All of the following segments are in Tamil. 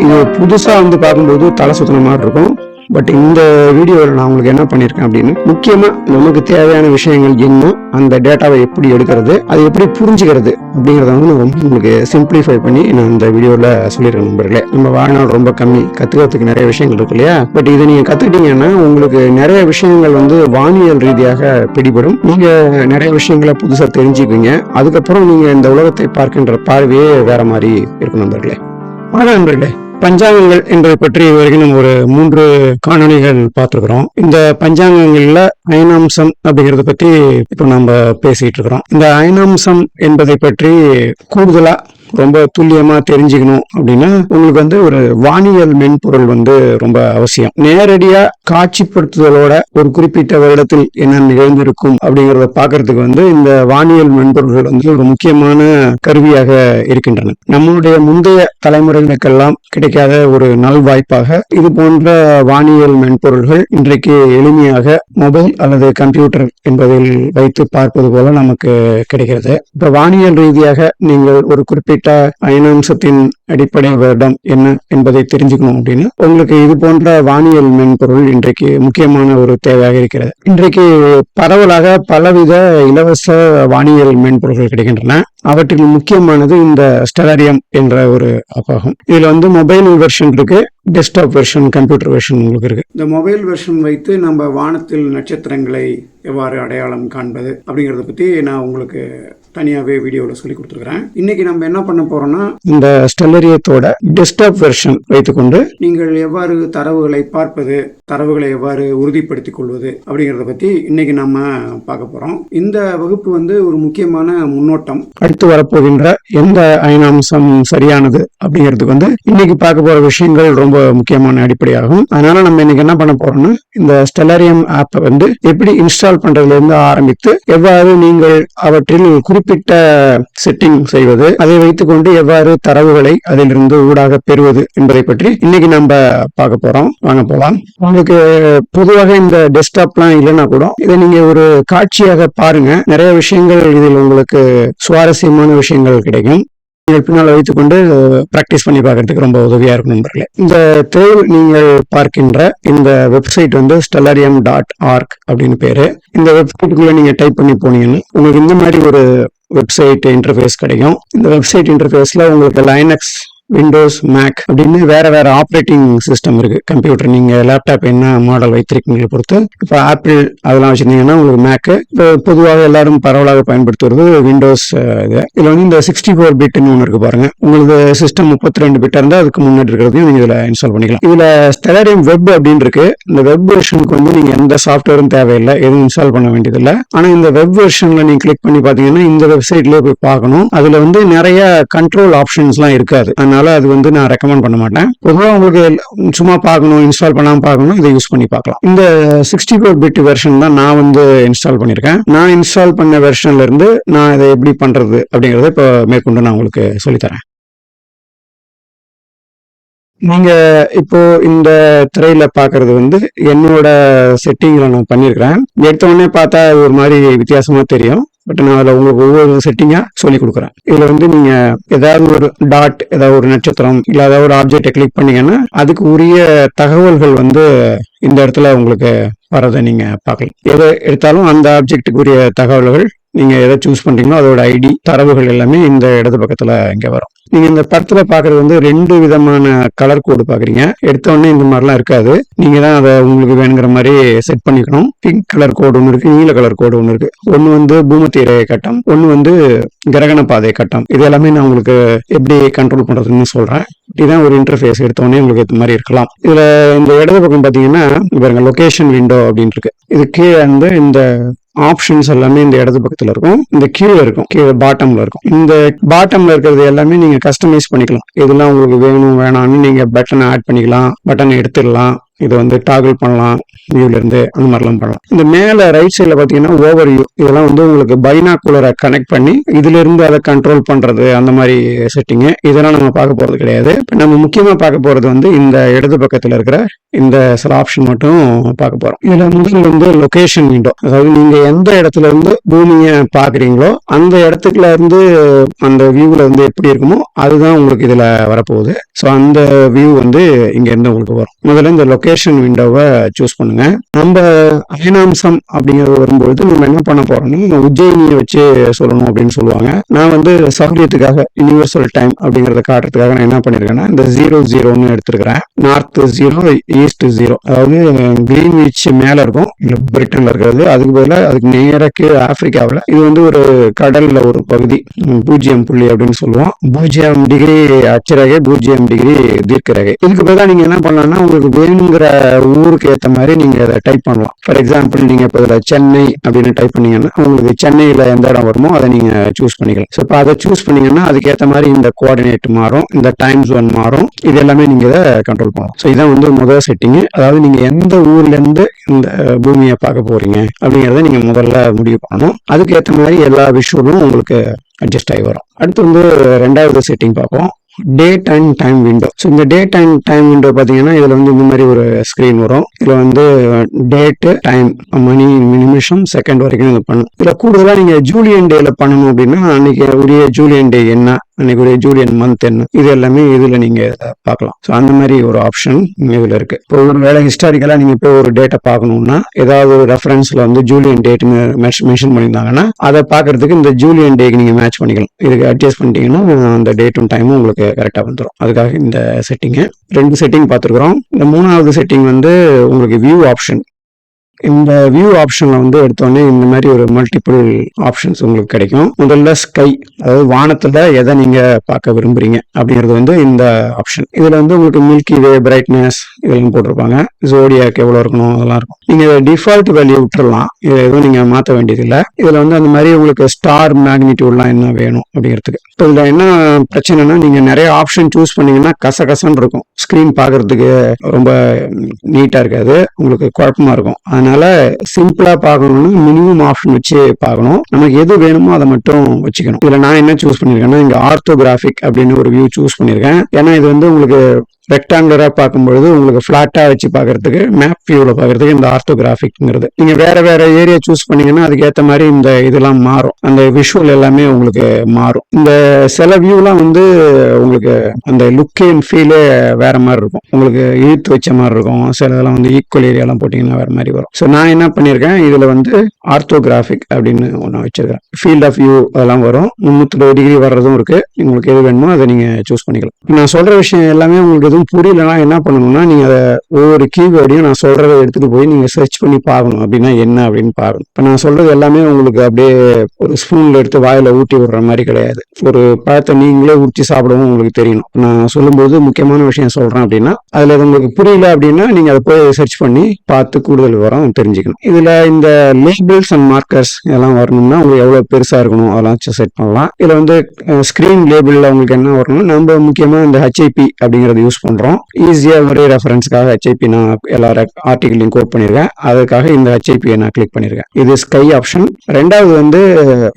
இது புதுசா பார்க்கும்போது தலை சுத்தின மாதிரி இருக்கும். பட் இந்த வீடியோவில் நான் உங்களுக்கு என்ன பண்ணியிருக்கேன் அப்படின்னு, முக்கியமா நமக்கு தேவையான விஷயங்கள் என்ன, அந்த டேட்டாவை எப்படி எடுக்கிறது, அதை எப்படி புரிஞ்சுக்கிறது அப்படிங்கிறத நான் உங்களுக்கு சிம்பிளிஃபை பண்ணி நான் இந்த வீடியோவில் சொல்லியிருக்கேன் நண்பர்களே. நம்ம வாழ்நாள் ரொம்ப கம்மி, கத்துக்கிறதுக்கு நிறைய விஷயங்கள் இருக்கு இல்லையா. பட் இதை நீங்க கத்துக்கிட்டீங்கன்னா உங்களுக்கு நிறைய விஷயங்கள் வானியல் ரீதியாக பிடிபடும். நீங்க நிறைய விஷயங்களை புதுசா தெரிஞ்சுக்குவீங்க. அதுக்கப்புறம் நீங்க இந்த உலகத்தை பார்க்கின்ற பார்வையே வேற மாதிரி இருக்கும் நண்பர்களே. நண்பர்களே, பஞ்சாங்கங்கள் என்பதை பற்றி வரைக்கும் நம்ம ஒரு 3 காணொளிகள் பார்த்துருக்கிறோம். இந்த பஞ்சாங்கங்கள்ல அயனாம்சம் அப்படிங்கறத பத்தி இப்போ நம்ம பேசிட்டு இருக்கிறோம். இந்த அயனாம்சம் என்பதை பற்றி கூடுதலா ரொம்ப துல்லியமா தெரிஞ்சுக்கணும் அப்படின்னா உங்களுக்கு ஒரு வானியல் மென்பொருள் ரொம்ப அவசியம். நேரடியா காட்சிப்படுத்துதலோட ஒரு குறிப்பிட்ட வருடத்தில் என்ன நிகழ்ந்திருக்கும் அப்படிங்கறத பாக்குறதுக்கு இந்த வானியல் மென்பொருள்கள் ஒரு முக்கியமான கருவியாக இருக்கின்றன. நம்மளுடைய முந்தைய தலைமுறைகளுக்கெல்லாம் கிடைக்காத ஒரு நல்வாய்ப்பாக இது போன்ற வானியல் மென்பொருள்கள் இன்றைக்கு எளிமையாக மொபைல் அல்லது கம்ப்யூட்டர் என்பதில் வைத்து பார்ப்பது போல நமக்கு கிடைக்கிறது. இப்ப வானியல் ரீதியாக நீங்கள் ஒரு குறிப்பிட்ட அயனாம்சத்தின் அடிப்படை வருடம் என்ன என்பதை தெரிஞ்சுக்கணும் அப்படின்னு உங்களுக்கு இது போன்ற வானியல் மென்பொருள் இன்றைக்கு முக்கியமான ஒரு தேவையாக இருக்கிறது. இன்றைக்கு பரவலாக பலவித இலவச வானியல் மென்பொருள்கள் கிடைக்கின்றன. அவற்றில் முக்கியமானது இந்த ஸ்டெலாரியம் என்ற ஒரு ஆப்பாகும். இதுல மொபைல் வெர்ஷன் இருக்கு, டெஸ்க்டாப் வெர்ஷன், கம்ப்யூட்டர் வெர்ஷன் உங்களுக்கு இருக்கு. இந்த மொபைல் வெர்ஷன் வைத்து நம்ம வானத்தில் நட்சத்திரங்களை எவ்வாறு அடையாளம் காண்பது அப்படிங்கறத பத்தி நான் உங்களுக்கு தனியாவே வீடியோவில் சொல்லி கொடுத்துருக்கிறேன். இன்னைக்கு நம்ம என்ன பண்ண போறோம்னா, இந்த ஸ்டெல்லரியத்தோட டெஸ்க்டாப் வெர்ஷன் வைத்துக்கொண்டு நீங்கள் எவ்வாறு தரவுகளை பார்ப்பது, தரவுகளை எவ்வாறு உறுதிப்படுத்திக் கொள்வது அப்படிங்கறத பத்தி இன்னைக்கு நம்ம பார்க்க போறோம். இந்த வகுப்பு ஒரு முக்கியமான முன்னோட்டம். அடுத்து வரப்போகின்ற எந்த அயனாம்சம் சரியானது அப்படிங்கிறதுக்கு இன்னைக்கு பார்க்க போற விஷயங்கள் ரொம்ப முக்கியமான அடிப்படையாகும். அதனால நம்ம இன்னைக்கு என்ன பண்ண போறோம்னா, இந்த ஸ்டெலாரியம் ஆப்பை எப்படி இன்ஸ்டால் பண்றதுல இருந்து ஆரம்பித்து எவ்வாறு நீங்கள் அவற்றில் குறிப்பிட்ட செட்டிங் செய்வது, அதை வைத்துக் கொண்டு எவ்வாறு தரவுகளை அதிலிருந்து ஊடாக பெறுவது என்பதை பற்றி இன்னைக்கு நம்ம பார்க்க போறோம். வாங்க போலாம். உங்களுக்கு பொதுவாக இந்த டெஸ்க்டாப்லாம் இல்லைன்னா கூட இதை நீங்க ஒரு காட்சியாக பாருங்க. நிறைய விஷயங்கள் இதில் உங்களுக்கு சுவாரஸ்யமான விஷயங்கள் கிடைக்கும். பின்னால் வைத்துக்கொண்டு பிராக்டிஸ் பண்ணி பார்க்கறதுக்கு ரொம்ப உதவியா இருக்கும் நண்பர்களே. இந்த திரையில் நீங்கள் பார்க்கின்ற இந்த வெப்சைட் stellarium.org அப்படின்னு பேரு. இந்த வெப்சைட்டுக்குள்ள நீங்க டைப் பண்ணி போனீங்கன்னா உங்களுக்கு இந்த மாதிரி ஒரு வெப்சைட் இன்டர்ஃபேஸ் கிடைக்கும். இந்த வெப்சைட் இன்டர்ஃபேஸ்ல உங்களுக்கு லைனக்ஸ், விண்டோஸ், மேக் அப்படின்னு வேற வேற ஆப்ரேட்டிங் சிஸ்டம் இருக்கு. கம்ப்யூட்டர் நீங்க லேப்டாப் என்ன மாடல் வைத்திருக்கீங்க பொறுத்து. இப்போ ஆப்பிள் அதெல்லாம் வச்சிருந்தீங்கன்னா உங்களுக்கு மேக். இப்போ பொதுவாக எல்லாரும் பரவலாக பயன்படுத்துவது விண்டோஸ். இதுல இந்த 64 பிட்னு ஒன்று இருக்கு பாருங்க. உங்களுக்கு சிஸ்டம் 32 பிட்டா இருந்தா அதுக்கு முன்னாடி இருக்கிறதையும் நீங்க இதுல இன்ஸ்டால் பண்ணிக்கலாம். இதுல ஸ்டெலாரியம் வெப் அப்படின்னு இருக்கு. இந்த வெப் வெர்ஷனுக்கு நீங்க எந்த சாஃப்ட்வேரும் தேவையில்லை, எதுவும் இன்ஸ்டால் பண்ண வேண்டியதில்லை. ஆனா இந்த வெப் வெர்ஷன்ல நீங்க கிளிக் பண்ணி பாத்தீங்கன்னா இந்த வெப்சைட்லயே போய் பார்க்கணும். அதுல நிறைய கண்ட்ரோல் ஆப்ஷன்ஸ் எல்லாம் இருக்காது. அது நான் ரெக்கமெண்ட் பண்ண மாட்டேன். பொதுவாக உங்களுக்கு சும்மா பார்க்கணும், இன்ஸ்டால் பண்ணாம பார்க்கணும், இதை யூஸ் பண்ணி பார்க்கலாம். இந்த 64 பிட் வெர்ஷன் தான் நான் இன்ஸ்டால் பண்ணியிருக்கேன். நான் இன்ஸ்டால் பண்ண வெர்ஷன்ல இருந்து நான் இதை எப்படி பண்றது அப்படிங்கறத இப்போ மேற்கொண்டு நான் உங்களுக்கு சொல்லித்தரேன். நீங்க இப்போ இந்த திரையில பாக்குறது என்னோட செட்டிங்ல நான் பண்ணிருக்கிறேன். எடுத்த உடனே பார்த்தா ஒரு மாதிரி வித்தியாசமா தெரியும். பட் நான் அதில் உங்களுக்கு ஒவ்வொரு செட்டிங்கா சொல்லி கொடுக்குறேன். இதுல நீங்க ஏதாவது ஒரு டாட், ஏதாவது ஒரு நட்சத்திரம் இல்ல ஏதாவது ஒரு ஆப்ஜெக்டை கிளிக் பண்ணீங்கன்னா அதுக்கு உரிய தகவல்கள் இந்த இடத்துல உங்களுக்கு வரதை நீங்க பார்க்கலாம். எதை எடுத்தாலும் அந்த ஆப்ஜெக்டுக்கு உரிய தகவல்கள் நீங்க எதை சூஸ் பண்றீங்களோ அதோட ஐடி, தரவுகள் எல்லாமே இந்த இடது பக்கத்துல இங்க வரும். நீங்க இந்த படத்துல பாக்குறது 2 விதமான கலர் கோடு பாக்குறீங்க. எடுத்த உடனே இந்த மாதிரிலாம் இருக்காது. நீங்க தான் அதை உங்களுக்கு வேணுங்கிற மாதிரி செட் பண்ணிக்கணும். பிங்க் கலர் கோடு ஒன்று இருக்கு, நீல கலர் கோடு ஒன்று இருக்கு. ஒன்னு பூமத்திய கட்டம், ஒன்னு கிரகண பாதை கட்டம். இது எல்லாமே நான் உங்களுக்கு எப்படி கண்ட்ரோல் பண்றதுன்னு சொல்றேன். இதுதான் ஒரு இன்டர்ஃபேஸ். எடுத்த உடனே உங்களுக்கு இது மாதிரி இருக்கலாம். இதுல இந்த இடது பக்கம் பாத்தீங்கன்னா பாருங்க, லொகேஷன் விண்டோ அப்படின்னு இருக்கு. இது கீழே இந்த ஆப்ஷன்ஸ் எல்லாமே இந்த இடது பக்கத்துல இருக்கும். இந்த கீழே இருக்கும், கீழே பாட்டம்ல இருக்கும். இந்த பாட்டம்ல இருக்கிறது எல்லாமே நீங்க கஸ்டமைஸ் பண்ணிக்கலாம். இதெல்லாம் உங்களுக்கு வேணும் வேணாம்னு நீங்க பட்டன் ஆட் பண்ணிக்கலாம், பட்டன் எடுத்துடலாம், இதை வந்து டாகிள் பண்ணலாம், வியூல இருந்து அந்த மாதிரிலாம் பண்ணலாம். இந்த மேல ரைட் சைட்ல பாத்தீங்கன்னா ஓவர் வியூ, இதெல்லாம் வந்து உங்களுக்கு பைனாகுலரை கனெக்ட் பண்ணி இதுல இருந்து அதை கண்ட்ரோல் பண்றது அந்த மாதிரி செட்டிங். இதெல்லாம் நம்ம பார்க்க போறது கிடையாது. நம்ம முக்கியமா பார்க்க போறது வந்து இந்த இடது பக்கத்துல இருக்கிற இந்த சில ஆப்ஷன் மட்டும் பார்க்க போறோம். இதுல முதல்ல வந்து லொகேஷன் விண்டோ, அதாவது நீங்க எந்த இடத்துல இருந்து பூமியை பாக்குறீங்களோ அந்த இடத்துக்குள்ள இருந்து அந்த வியூல வந்து எப்படி இருக்குமோ அதுதான் உங்களுக்கு இதுல வரப்போகுது. ஸோ அந்த வியூ வந்து இங்க இருந்து உங்களுக்கு வரும். முதல்ல இந்த லொகேஷன் விண்டோவை சூஸ் பண்ணுங்க. நம்ம அயனாம்சம் அப்படிங்கிறது வரும்போது நம்ம என்ன பண்ண போறோம்னா உஜ்ஜயினியை வச்சு சொல்லணும் அப்படின்னு சொல்லுவாங்க. நான் வந்து சௌரியத்துக்காக யூனிவர்சல் டைம் அப்படிங்கறத காட்டுறதுக்காக நான் என்ன பண்ணிருக்கேன்னா இந்த 00 எடுத்திருக்கிறேன். நார்த் 0 ஈஸ்ட் 0, அதாவது கிரீன்விச் மேல இருக்கும் பிரிட்டன்ல இருக்கிறது, அதுக்கு பதிலாக அதுக்கு நேரக்கு ஆப்பிரிக்காவில் இது வந்து ஒரு கடல்ல ஒரு பகுதி 0 புள்ளி அப்படின்னு சொல்லுவோம். 0 டிகிரி அச்சரகை, 0 டிகிரி தீர்க்க ரகை. இதுக்கு பதிலாக நீங்க என்ன பண்ணலாம்னா உங்களுக்கு வேணுங்கிற ஊருக்கு ஏற்ற மாதிரி நீங்க அதை டைப் பண்ணலாம். ஃபார் எக்ஸாம்பிள் நீங்க இப்போ இதில் சென்னை அப்படின்னு டைப் பண்ணீங்கன்னா உங்களுக்கு சென்னையில எந்த இடம் வருமோ அதை நீங்க சூஸ் பண்ணிக்கலாம். ஸோ இப்போ அதை சூஸ் பண்ணீங்கன்னா அதுக்கேற்ற மாதிரி இந்த கோஆர்டினேட் மாறும், இந்த டைம் ஜோன் மாறும், இது எல்லாமே நீங்க இதை கண்ட்ரோல் பண்ணலாம். ஸோ இதான் வந்து முதல் செட்டிங். அதாவது நீங்க எந்த ஊர்ல இருந்து இந்த பூமியை பார்க்க போறீங்க அப்படிங்கறத நீங்க முதல்ல முடிவு பண்ணணும். அதுக்கு ஏற்ற மாதிரி எல்லா விஷுவலும் உங்களுக்கு அட்ஜஸ்ட் ஆகி வரும். அடுத்து வந்து ரெண்டாவது செட்டிங் பார்ப்போம், date and time window. So இந்த டேட் அண்ட் டைம் விண்டோ பார்த்தீங்கன்னா இதில் வந்து இந்த மாதிரி ஒரு ஸ்க்ரீன் வரும். இதில் வந்து டேட்டு, டைம், மணி, நிமிஷம், செகண்ட் வரைக்கும் இது பண்ணணும். இதில் கூடுதலாக நீங்கள் ஜூலியன் டேல பண்ணணும் அப்படின்னா அன்னைக்கு உரிய ஜூலியன் டே என்ன, அன்னைக்கு ஒரு ஜூலியன் மந்த் என்ன, இது எல்லாமே இதுல நீங்க பார்க்கலாம். ஸோ அந்த மாதிரி ஒரு ஆப்ஷன் இதுல இருக்கு. இப்போ ஒரு வேலை ஹிஸ்டாரிக்கலா நீங்க இப்போ ஒரு டேட்டை பார்க்கணும்னா ஏதாவது ஒரு ரெஃபரன்ஸ்ல வந்து ஜூலியன் டேட்னு மென்ஷன் பண்ணியிருந்தாங்கன்னா அதை பார்க்கறதுக்கு இந்த ஜூலியன் டேக்கு நீங்க மேட்ச் பண்ணிக்கலாம். இதுக்கு அட்ஜஸ்ட் பண்ணிட்டீங்கன்னா அந்த டேட்டும் டைமும் உங்களுக்கு கரெக்டாக வந்துடும். அதுக்காக இந்த செட்டிங்கு 2 செட்டிங் பார்த்துருக்குறோம். இந்த 3வது செட்டிங் வந்து உங்களுக்கு வியூ ஆப்ஷன். இந்த வியூ ஆப்ஷன்ல வந்து எடுத்தோடனே இந்த மாதிரி ஒரு மல்டிபிள் ஆப்ஷன்ஸ் உங்களுக்கு கிடைக்கும். முதல்ல ஸ்கை, அதாவது வானத்துல எதை நீங்க பார்க்க விரும்புறீங்க அப்படிங்கிறது வந்து இந்த ஆப்ஷன். இதுல வந்து உங்களுக்கு மில்கி வே, பிரைட்னஸ் இதெல்லாம் போட்டிருப்பாங்க. ஜோடியாக் எவ்வளவு இருக்கணும் அதெல்லாம் இருக்கும். நீங்க டிஃபால்ட் வேல்யூ விட்டுறலாம், இதை எதுவும் நீங்க மாற்ற வேண்டியது இல்லை. இதுல வந்து அந்த மாதிரி உங்களுக்கு ஸ்டார் மேக்னிடியூட்லாம் என்ன வேணும் அப்படிங்கிறதுக்கு. இப்போ இதுல என்ன பிரச்சனைனா நீங்க நிறைய ஆப்ஷன் சூஸ் பண்ணீங்கன்னா கசகசன்னு இருக்கும், ஸ்கிரீன் பார்க்கறதுக்கு ரொம்ப நீட்டா இருக்காது, உங்களுக்கு குழப்பமா இருக்கும். அதனால சிம்பிளா பார்க்கணும்னா மினிமம் ஆப்ஷன் வச்சு பார்க்கணும். நமக்கு எது வேணுமோ அதை மட்டும் வச்சுக்கணும். இதுல நான் என்ன சூஸ் பண்ணிருக்கேன்னா இங்க ஆர்த்தோகிராஃபிக் அப்படின்னு ஒரு வியூ சூஸ் பண்ணிருக்கேன். ஏன்னா இது வந்து உங்களுக்கு ரெக்டாங்குலரா பார்க்கும்பொழுது உங்களுக்கு பிளாட்டா வச்சு பார்க்கறதுக்கு, மேப் வியூல பார்க்கறதுக்கு இந்த ஆர்த்தோகிராஃபிக்ங்கிறது. நீங்க வேற வேற ஏரியா சூஸ் பண்ணீங்கன்னா அதுக்கேற்ற மாதிரி இந்த இதெல்லாம் மாறும், அந்த விஷுவல் எல்லாமே உங்களுக்கு மாறும். இந்த சில வியூலாம் வந்து உங்களுக்கு அந்த லுக் அண்ட் ஃபீலே வேற மாதிரி இருக்கும், உங்களுக்கு இழுத்து வச்ச மாதிரி இருக்கும். சில இதெல்லாம் வந்து ஈக்குவல் ஏரியாலாம் போட்டிங்கன்னா வேற மாதிரி வரும். ஸோ நான் என்ன பண்ணியிருக்கேன், இதுல வந்து ஆர்த்தோகிராஃபிக் அப்படின்னு ஒன்று வச்சிருக்கேன். ஃபீல்ட் ஆஃப் வியூ அதெல்லாம் வரும், 360 டிகிரி வர்றதும் இருக்கு. உங்களுக்கு எது வேணுமோ அதை நீங்க சூஸ் பண்ணிக்கலாம். நான் சொல்ற விஷயம் எல்லாமே உங்களுக்கு புரியலன்னா என்ன பண்ணணும்னா நீங்க அதை ஒவ்வொரு கீவேர்டையும் நான் சொல்றதை எடுத்துட்டு போய் நீங்க சர்ச் பண்ணி பார்க்கணும் அப்படின்னா என்ன அப்படின்னு பார்க்கணும். இப்போ நான் சொல்றது எல்லாமே உங்களுக்கு அப்படியே ஒரு ஸ்பூன்ல எடுத்து வாயில ஊட்டி விடுற மாதிரி கிடையாது. ஒரு பழத்தை நீங்களே ஊற்றி சாப்பிடவும் உங்களுக்கு தெரியணும். நான் சொல்லும்போது முக்கியமான விஷயம் சொல்றேன் அப்படின்னா அதுல உங்களுக்கு புரியல அப்படின்னா நீங்க அதை போய் சர்ச் பண்ணி பார்த்து கூடுதல் விவரம் தெரிஞ்சுக்கணும். இதுல இந்த லேபிள்ஸ் அண்ட் மார்க்கர்ஸ் இதெல்லாம் வரணும்னா உங்களுக்கு எவ்வளவு பெருசா இருக்கணும் அதெல்லாம் செட் பண்ணலாம். இதுல வந்து ஸ்கிரீன் லேபிள்ல உங்களுக்கு என்ன வரணும், நம்ம முக்கியமா இந்த HIP அப்படிங்கறது யூஸ் பண்றோம். ஈஸியா ஒரே ரெஃபரன்ஸ்க்காக HIP நான் எல்லா ஆர்டிகிளையும் கோட் பண்ணிருக்கேன். அதுக்காக இந்த HIP நான் கிளிக் பண்ணிருக்கேன். இது ஸ்கை ஆப்ஷன். ரெண்டாவது வந்து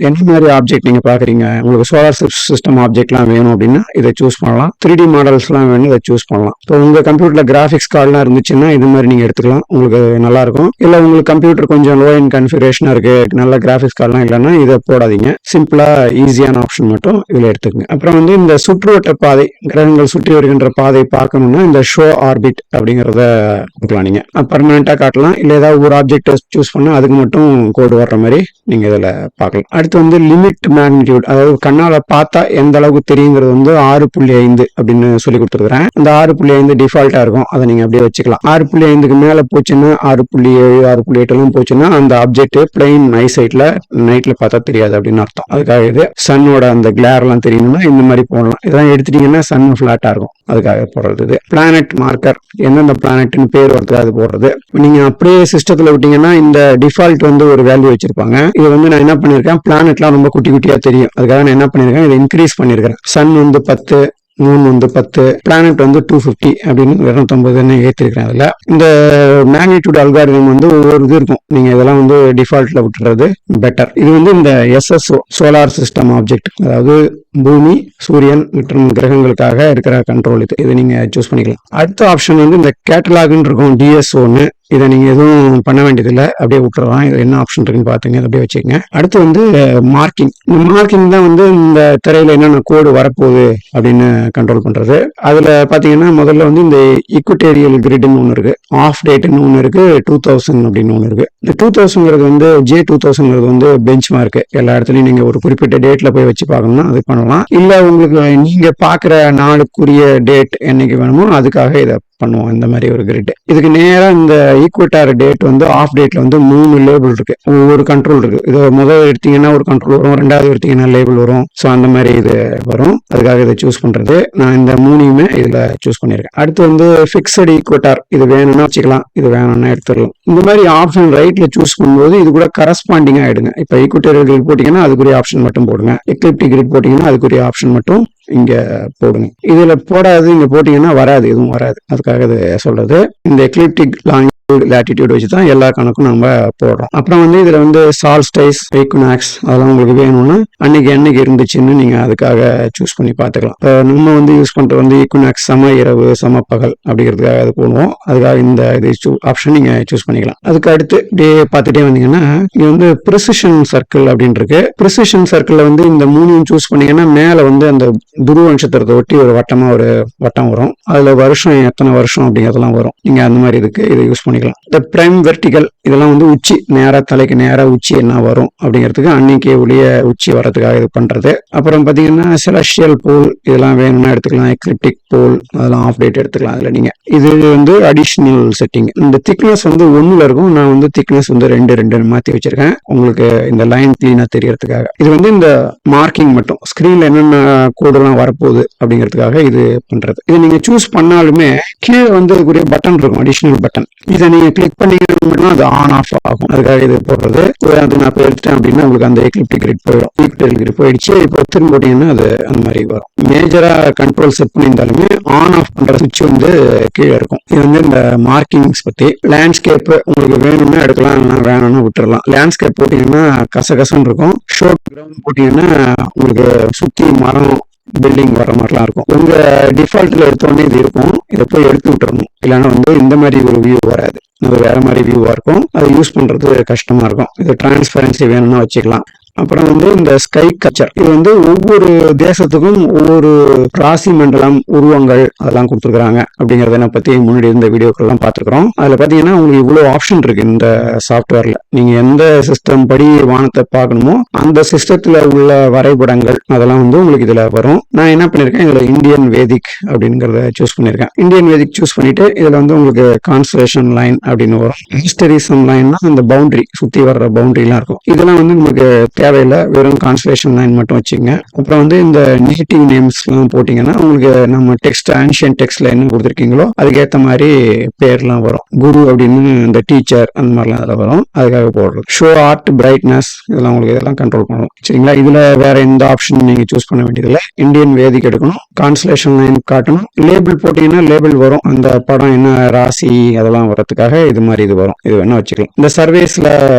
என்ன மாதிரி ஆப்ஜெக்ட் நீங்க பாக்குறீங்க, உங்களுக்கு சோலார் சிஸ்டம் ஆப்ஜெக்ட்லாம் வேணும் அப்படின்னா இதை சூஸ் பண்ணலாம். 3D மாடல்ஸ்லாம் வேணும் இதை சூஸ் பண்ணலாம். இப்போ உங்க கம்ப்யூட்டர்ல கிராஃபிக்ஸ் கார்டுலாம் இருந்துச்சுன்னா இது மாதிரி நீங்க எடுத்துக்கலாம், உங்களுக்கு நல்லா இருக்கும். இல்ல உங்களுக்கு கம்ப்யூட்டர் கொஞ்சம் லோ எண்ட் கான்ஃபிகரேஷனா இருக்கு, நல்ல கிராஃபிக்ஸ் கார்டுலாம் இல்லைன்னா இதை போடாதீங்க. சிம்பிளா ஈஸியான ஆப்ஷன் மட்டும் இதுல எடுத்துக்கங்க. அப்புறம் வந்து இந்த சுற்றுவட்ட பாதை, கிரகங்கள் சுற்றி வருகின்ற பாதை பார்க்கணும்னா இந்த ஷோ ஆர்பிட் அப்படிங்கறத கொடுக்கலாம். நீங்க பர்மனண்டா காட்டலாம், இல்ல ஏதாவது ஒரு ஆப்ஜெக்ட் சூஸ் பண்ணா அதுக்கு மட்டும் கோடு வர்ற மாதிரி நீங்க இதுல பார்க்கலாம். அடுத்து வந்து லிமிட் மேக்னிடியூட், அதாவது கண்ணால பார்த்தா எந்த அளவுக்கு தெரியுங்கிறது வந்து 6.5 அப்படின்னு சொல்லி கொடுத்துருக்கேன். அந்த 6.5 டிஃபால்ட்டா இருக்கும், அதை நீங்க அப்படியே வச்சுக்கலாம். 6.5க்கு மேல போச்சுன்னா 6.7 6.8 எல்லாம் போச்சுன்னா அந்த ஆப்ஜெக்ட் பிளைன் ஐசைட்ல நைட்ல பார்த்தா தெரியாது அப்படின்னு அர்த்தம். அதுக்காக இது சன்னோட அந்த கிளேர் எல்லாம் தெரியணும்னா இந்த மாதிரி போடலாம். இதெல்லாம் எடுத்துட்டீங்கன்னா சன் பிளாட்டா இருக்கும், அதுக்காக போடுறது. இது பிளானட் மார்க்கர், எந்தெந்த பிளானட்னு பேர் வருது அது போடுறது. நீங்க அப்படியே சிஸ்டத்துல விட்டீங்கன்னா இந்த டிஃபால்ட் வந்து ஒரு வேல்யூ வச்சிருப்பாங்க. இது வந்து நான் என்ன பண்ணிருக்கேன், பிளானட்லாம் ரொம்ப குட்டி குட்டியா தெரியும், அதுக்காக நான் என்ன பண்ணிருக்கேன் இதை இன்க்ரீஸ் பண்ணிருக்கேன். சன் வந்து 10, மூன் வந்து 10, பிளானட் வந்து 250 அப்படின்னு 250 ஏற்றிருக்கிறேன். அதில் இந்த மேக்னிடியூட் அல்காரிதம் வந்து ஒவ்வொரு இது இருக்கும். நீங்க இதெல்லாம் வந்து டிஃபால்ட்ல விட்டுறது பெட்டர். இது வந்து இந்த SSO சோலார் சிஸ்டம் ஆப்ஜெக்ட், அதாவது பூமி, சூரியன் மற்றும் கிரகங்களுக்காக இருக்கிற கண்ட்ரோல். இது நீங்க சூஸ் பண்ணிக்கலாம். அடுத்த ஆப்ஷன் வந்து இந்த கேட்டலாக்னு இருக்கும், DSOன்னு. இதை நீங்க எதுவும் பண்ண வேண்டியதில்லை, அப்படியே விட்டுறலாம். இது என்ன ஆப்ஷன் இருக்குன்னு பாத்துங்க, அதை அப்படியே வச்சுக்கோங்க. அடுத்து வந்து மார்க்கிங். இந்த மார்க்கிங் தான் வந்து இந்த திரையில என்னென்ன கோடு வரப்போகுது அப்படின்னு கண்ட்ரோல் பண்றது. அதுல பாத்தீங்கன்னா முதல்ல வந்து இந்த ஈக்குவட்டேரியல் கிரிட்னு ஒன்று இருக்கு, ஆஃப் டேட்னு ஒன்று இருக்கு, 2000 அப்படின்னு ஒன்று இருக்கு. இந்த 2000ங்கிறது வந்து J2000ங்கிறது வந்து பெஞ்ச் மார்க். எல்லா இடத்துலயும் நீங்க ஒரு குறிப்பிட்ட டேட்ல போய் வச்சு பார்க்கணும்னா அது பண்ணலாம். இல்ல உங்களுக்கு நீங்க பாக்குற நாளுக்குரிய டேட் என்னைக்கு வேணுமோ அதுக்காக இதை பண்ணுவோம். இந்த மாதிரி ஒரு கிரிட். இதுக்கு நேரா இந்த ஈக்குவேட்டார் டேட் வந்து ஆஃப் டேட்ல வந்து 3 லேபிள் இருக்கு, ஒவ்வொரு கண்ட்ரோல் இருக்கு. இது முதல் எடுத்தீங்கன்னா ஒரு கண்ட்ரோல் வரும், ரெண்டாவது எடுத்தீங்கன்னா லேபிள் வரும். ஸோ அந்த மாதிரி இது வரும். அதுக்காக இதை சூஸ் பண்றது. நான் இந்த 3யுமே இதுல சூஸ் பண்ணிருக்கேன். அடுத்து வந்து ஃபிக்ஸட் ஈக்குவேட்டார். இது வேணும்னா வச்சுக்கலாம், இது வேணும்னா எடுத்துடலாம். இந்த மாதிரி ஆப்ஷன் ரைட்ல சூஸ் பண்ணும்போது இது கூட கரஸ்பாண்டிங்கா ஆயிடுங்க. இப்ப ஈக்குவேட்டரியல் கிரிட் போட்டீங்கன்னா அதுக்குரிய ஆப்ஷன் மட்டும் போடுங்க, எக்லிப்டிக் கிரிட் போட்டீங்கன்னா அதுக்குரிய ஆப்ஷன் மட்டும் இங்க போடுங்க. இதுல போடாது இங்க போட்டீங்கன்னா வராது, எதுவும் வராது. அதுக்காக இது சொல்றது. இந்த எக்லிப்டிக் லாட்டிடியூட் வச்சு தான் எல்லா கணக்கும் நம்ம போடுறோம். அப்புறம் வந்து இதுல வந்து சால்ஸ்டைஸ், ஈக்குனாக்ஸ் அதெல்லாம் உங்களுக்கு வேணும்னா அன்னைக்கு என்னைக்கு இருந்துச்சுன்னு நீங்க அதுக்காக சூஸ் பண்ணி பார்த்துக்கலாம். இப்போ நம்ம வந்து யூஸ் பண்றது வந்து ஈக்குனாக்ஸ் சம இரவு சம பகல் அப்படிங்கிறதுக்காக அது போடுவோம். அதுக்காக இந்த இது ஆப்ஷன் நீங்க சூஸ் பண்ணிக்கலாம். அதுக்கு அடுத்து இப்படியே பார்த்துட்டே வந்தீங்கன்னா இங்க வந்து ப்ரிசிஷன் சர்க்கிள் அப்படின்னு இருக்கு. ப்ரிசிஷன் சர்க்கிள்ல வந்து இந்த 3யும் சூஸ் பண்ணீங்கன்னா மேல வந்து அந்த துருவ நட்சத்திரத்தை ஒட்டி ஒரு வட்டமா ஒரு வட்டம் வரும். அதுல வருஷம் எத்தனை வருஷம் அப்படிங்கிறதெல்லாம் வரும். நீங்க அந்த மாதிரி இதுக்கு இதை யூஸ் பண்ணிக்கலாம். இந்த பிரைம் வெர்டிகல் இதெல்லாம் வந்து உச்சி, நேரா தலைக்கு நேரா உச்சி என்ன வரும் அப்படிங்கிறதுக்கு அன்னைக்கு ஒளிய உச்சி வர்றதுக்காக இது பண்றது. அப்புறம் பாத்தீங்கன்னா செலஸ்டியல் போல் இதெல்லாம் வேணும்னா எடுத்துக்கலாம், எக்லிப்டிக் போல் அதெல்லாம் ஆஃப் டேட் எடுத்துக்கலாம். அதுல நீங்க இது வந்து அடிஷனல் செட்டிங். இந்த திக்னஸ் வந்து 1ல இருக்கும், நான் வந்து திக்னஸ் வந்து 2 மாத்தி வச்சிருக்கேன் உங்களுக்கு இந்த லைன் கிளீனா தெரியறதுக்காக. இது வந்து இந்த மார்க்கிங் மட்டும், ஸ்கிரீன்ல என்னென்ன கோடெல்லாம் வரப்போகுது அப்படிங்கிறதுக்காக இது பண்றது. இதை நீங்க சூஸ் பண்ணாலுமே கீழே வந்து அதுக்குரிய பட்டன் இருக்கும், அடிஷனல் பட்டன். இதை நீங்க கிளிக் பண்ணீங்கன்னா அது ஆன் ஆஃப் ஆகும். அதுக்காக இது போடுறது. உதாரணத்துக்கு நான் இப்போ எடுத்துட்டேன் அப்படின்னா உங்களுக்கு அந்த எக்லிப்டிக் கிரிட் போயிடும், ஈக்குவட்டரியல் கிரிட் போயிடுச்சு. இப்போ திரும்ப போட்டீங்கன்னா அது அந்த மாதிரி வரும். மேஜரா கண்ட்ரோல் செட் பண்ணியிருந்தாலுமே ஆன் ஆஃப் பண்ற சுவிட்ச் வந்து கீழே இருக்கும். இது வந்து இந்த மார்க்கிங்ஸ் பத்தி. லேண்ட்ஸ்கேப் உங்களுக்கு வேணும்னா எடுக்கலாம், வேணும்னா விட்டுறலாம். லேண்ட்ஸ்கேப் போட்டீங்கன்னா கசகசன்னு இருக்கும். ஷோர்ட் கிரவுண்ட் போட்டீங்கன்னா உங்களுக்கு சுத்தி மரம் பில்டிங் வர மாதிரிலாம் இருக்கும். உங்க டிஃபால்ட்ல எடுத்தோடனே இது இருக்கும், இதை போய் எடுத்து விட்டுறணும். இல்லைன்னா வந்து இந்த மாதிரி ஒரு வியூ வராது, அது வேற மாதிரி வியூவா இருக்கும். அதை யூஸ் பண்றது கஷ்டமா இருக்கும். இது டிரான்ஸ்பரன்சி வேணும்னா வச்சுக்கலாம். அப்புறம் வந்து இந்த ஸ்கை கச்சர், இது வந்து ஒவ்வொரு தேசத்துக்கும் ஒவ்வொரு ராசி மண்டலம் உருவங்கள் அதெல்லாம் கொடுத்துருக்காங்க. அப்படிங்கறத பத்தி முன்னாடி இருந்த வீடியோக்கெல்லாம் பார்த்துருக்கோம். அதுல பாத்தீங்கன்னா உங்களுக்கு இவ்வளவு ஆப்ஷன் இருக்கு இந்த சாஃப்ட்வேர்ல. நீங்க எந்த சிஸ்டம் படி வானத்தை பார்க்கணுமோ அந்த சிஸ்டத்துல உள்ள வரைபடங்கள் அதெல்லாம் வந்து உங்களுக்கு இதுல வரும். நான் என்ன பண்ணிருக்கேன், இதுல இந்தியன் வேதிக் அப்படிங்கறத சூஸ் பண்ணிருக்கேன். இந்தியன் வேதிக் சூஸ் பண்ணிட்டு இதுல வந்து உங்களுக்கு கான்ஸ்டலேஷன் லைன் அப்படின்னு வரும். ஹிஸ்டரிசம் லைன்னா அந்த பவுண்டரி சுத்தி வர்ற பவுண்டரி எல்லாம் இருக்கும். இதெல்லாம் வந்து நமக்கு தேவையில்லை, வெறும் கான்ஸ்டலேஷன் லைன் மட்டும் வச்சுங்க. அப்புறம் வந்து இந்த நேட்டிவ் நேம்ஸ் எல்லாம் போட்டீங்கன்னா உங்களுக்கு நம்ம டெக்ஸ்ட் ஆன்ஷியன் டெக்ஸ்ட்ல என்ன கொடுத்துருக்கீங்களோ அதுக்கேற்ற மாதிரி பேர்லாம் வரும். குரு அப்படின்னு இந்த டீச்சர் அந்த மாதிரிலாம் அதில் வரும். அதுக்காக போடுறது. ஷோ ஆர்ட், பிரைட்னஸ் இதெல்லாம் உங்களுக்கு இதெல்லாம் கண்ட்ரோல் பண்ணணும். சரிங்களா? இதுல வேற எந்த ஆப்ஷன் நீங்க சூஸ் பண்ண வேண்டியதில்லை. இந்தியன் வேதிக் எடுக்கணும், கான்ஸ்டலேஷன் லைன் காட்டணும், லேபிள் போட்டீங்கன்னா லேபிள் வரும். அந்த படம் என்ன ராசி அதெல்லாம் வர்றதுக்காக இது மாதிரி இது வரும். இது வேணா வச்சுக்கலாம். இந்த சர்வேஸ்ல